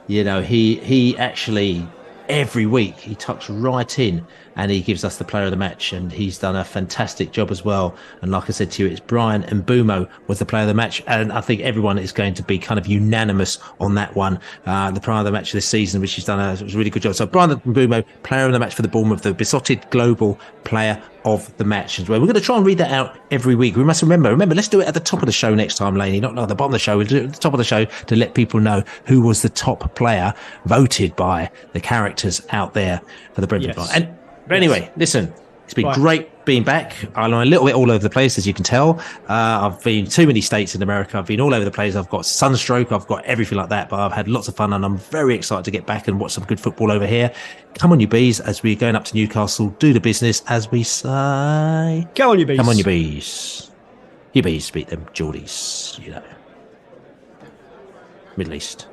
He actually every week he tucks right in and he gives us the player of the match, and he's done a fantastic job as well. And like I said to you, it's Brian Mbeumo was the player of the match, and I think everyone is going to be kind of unanimous on that one. The player of the match this season, which he's done a really good job. So Brian Mbeumo, player of the match for the Bournemouth, the Besotted Global Player of the Match as well. We're going to try and read that out every week. We must remember, let's do it at the top of the show next time, Laney, not at the bottom of the show. We'll do it at the top of the show to let people know who was the top player voted by the characters out there for the Brentford line. But anyway, listen, it's been great being back. I'm a little bit all over the place, as you can tell. I've been too many states in America. I've been all over the place. I've got sunstroke. I've got everything like that. But I've had lots of fun, and I'm very excited to get back and watch some good football over here. Come on, you bees, as we're going up to Newcastle. Do the business, as we say. Come on, you bees. Come on, you bees. You bees beat them Geordies, Middle East.